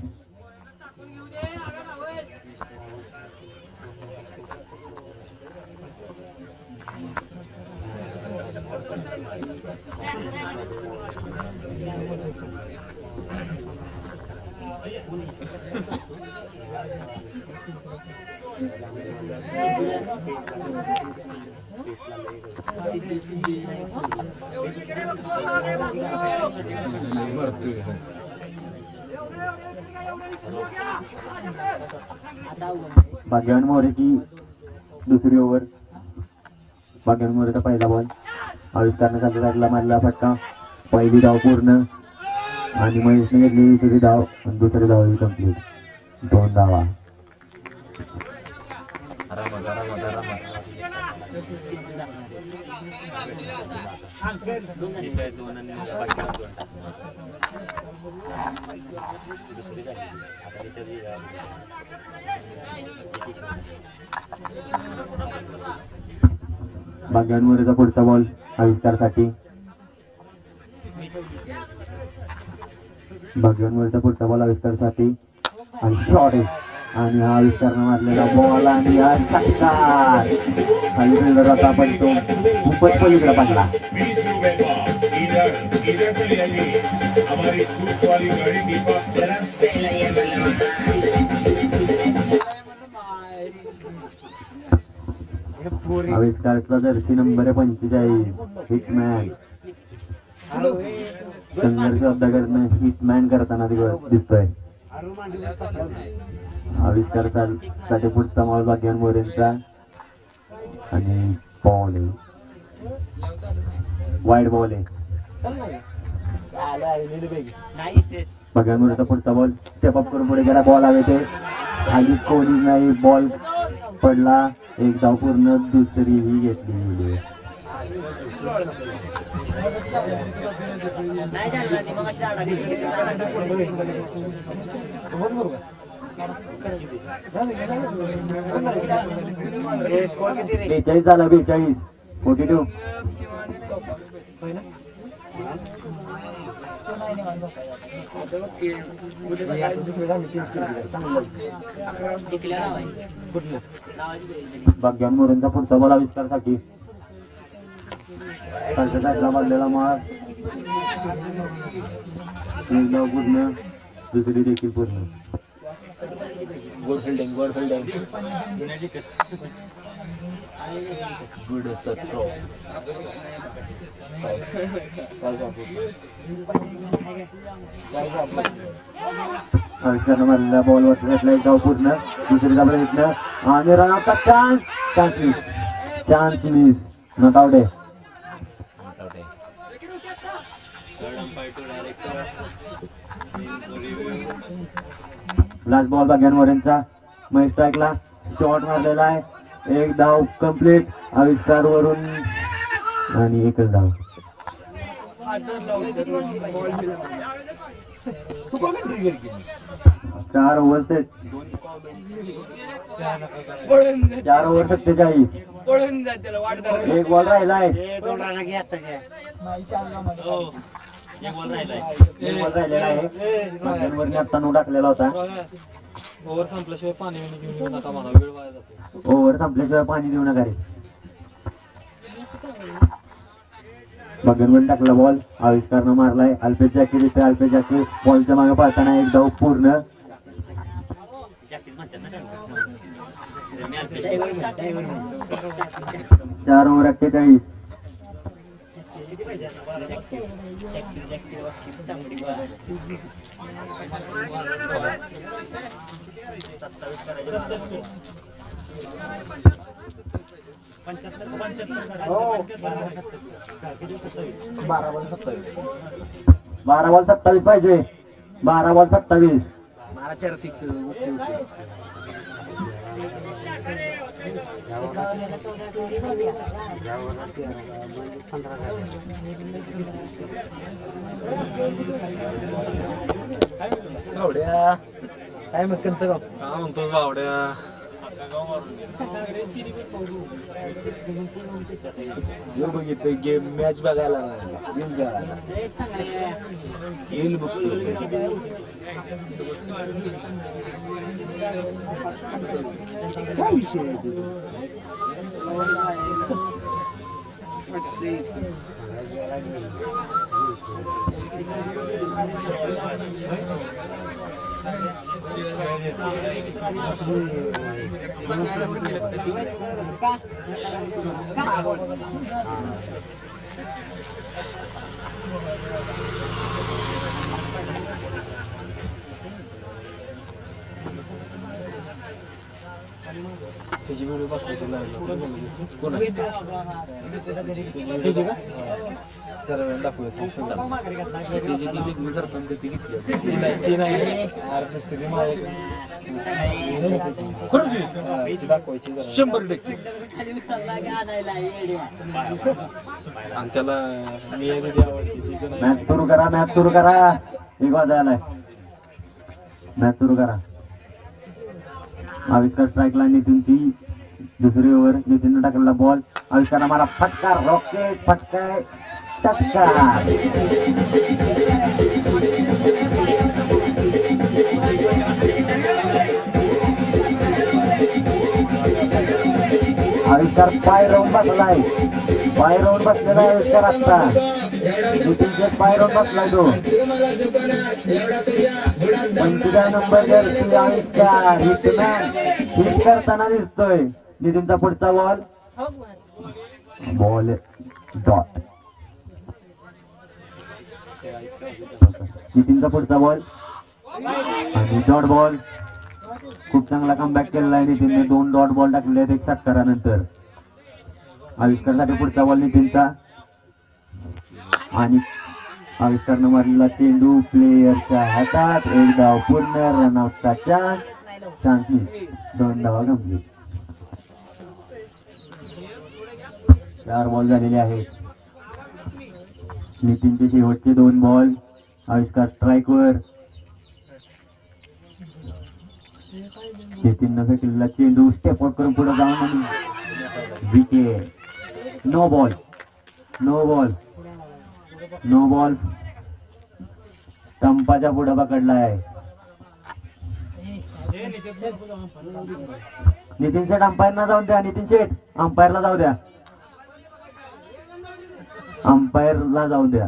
भाग्यवान मोरेची दुसरी ओव्हर. भाग्यवान मोरेचा पहिला बॉल. आविष्कारण्यासाठी लागला मारला फटका. पहिली धाव पूर्ण आणि महेशने घेतली दुसरी धाव आणि दुसरी धाव कंप्लीट. 2 धावा. भाग्यवान मोरेचा पुढचा बॉल आविष्कारसाठी. भाग्यवान मोरेचा पुढचा बॉल आविष्कारसाठी आणि शॉट आहे आणि हा आविष्कारनं मारलेला बॉल आणि हा षटकार. खाली फिल्डर होता पण तो खूपच पलीकडे पडला. आविष्कारचा जर्सी नंबर आहे 45. हिटमॅन. संघर्ष करणं हिटमॅन करताना दिसतोय. आविष्कारसाठी पुढचा बॉल भाग्यवान मोरेंचा आणि बॉल आहे वाईड बॉल आहे. भाग्यवान मोरेचा पुढचा बॉल स्टेपअप करून पुढे गेला. बॉल हवे ते खाली कोणी नाही. बॉल पडला. एक धाव पूर्ण. दुसरीही घेतली. स्कोर किती रे? 42 झाला. 42 42. भाग्यवान मोरेंचा पुढचा बॉल आविष्कारसाठी. खालच्या साईडला बांधलेला माळ. एक धाव पूर्ण. दुसरी देखील पूर्ण. Good fielding. Good fielding. Good throw. आविष्कारनं मारलेला बॉल घेतला. एक धाव पूर्ण. दुसरीचा प्रयत्न आणि रनाचा चान्स मिस. नॉट आउट आहे. लास्ट बॉल भाग्यवान मोरेंचा. महेश स्ट्राईकला शॉट मारलेला आहे एक धाव कंप्लीट आविष्कार वरून आणि एकच धाव. तू कॉमेंट्री केली की 4 ओव्हर 47. पळून जा त्याला वाट करा. एक बॉल राहिलाय. एक बॉल राहिलेला आहे. वरती आता नो टाकलेला होता. ओव्हर संपल्याशिवाय पाणी घेऊन येऊ नका मला, वेळ वाया जातो. ओव्हर संपल्याशिवाय पाणी देऊ नका रे. बगनवर टाकला बॉल, आविष्कारनं मारलाय. अल्पेश जॅकेट येते. अल्पेश जॅकेट बॉलच्या मागे पाहताना एक धाव पूर्ण. 4 ओव्हर 48. बारा बॉल 27. 12 बॉल 27 पाहिजे. 12 बॉल 27. मारा 4 6. Okay okay. बावड्या काय मग कंच गाव काय म्हणतोस बावड्या? बघितलं गेम मॅच बघायला येईल बघतो. काय विषय आहे तुझा? त्याची व्हिडिओ पाठवतो लाईव्ह. त्याची का जरा वेळ दाखवूया. त्याची ती वेगळी करताना ती घेतली. ती नाही आर्टिस्ट दाखवायची 100%. आणि त्याला मी आवडते. मॅच सुरू करा. मॅच सुरू करा. 1 वाजायलाय. मॅच सुरू करा. आविष्कार स्ट्राईकला. नितीनची दुसरी ओव्हर. नितीनने टाकलेला बॉल. आविष्कार मला फटका. रॉकेट फटका. टक्का. आविष्कार पाय राहून बसलाय. पाय राहून बसलेला आहे आविष्कार. आता नितीनचे पाय राहून बसलाय तो. 25 नंबर जर्सी आविष्कार हिटमॅन हिट करताना दिसतोय. नितीनचा पुढचा बॉल. Ball dot. नितीनचा पुढचा बॉल आणि डॉट बॉल. खूप चांगला कमबॅक केलेला आहे नितीनने. 2 डॉट बॉल टाकले आहेत 1 षटकारानंतर. आविष्कारसाठी पुढचा बॉल नितीनचा आणि आविष्कारनं मारलेला चेंडू प्लेयरच्या हातात. 1 धाव पूर्ण. रनआउटचा चान्स मिस. 2 धावा गंभीर. 4 बॉल झालेले आहेत. नितीनचे शेवटचे 2 बॉल. आविष्कार स्ट्राईकवर. नितीननं फेकलेला चेंडू स्टेप आउट करून पुढे जाऊन आणि विकेट. No ball. No ball. No ball. स्टंपाच्या पुढे पकडलाय. नितीन शेठ अंपायरला जाऊन द्या. नितीन शेठ अंपायरला जाऊ द्या. अंपायरला जाऊ द्या.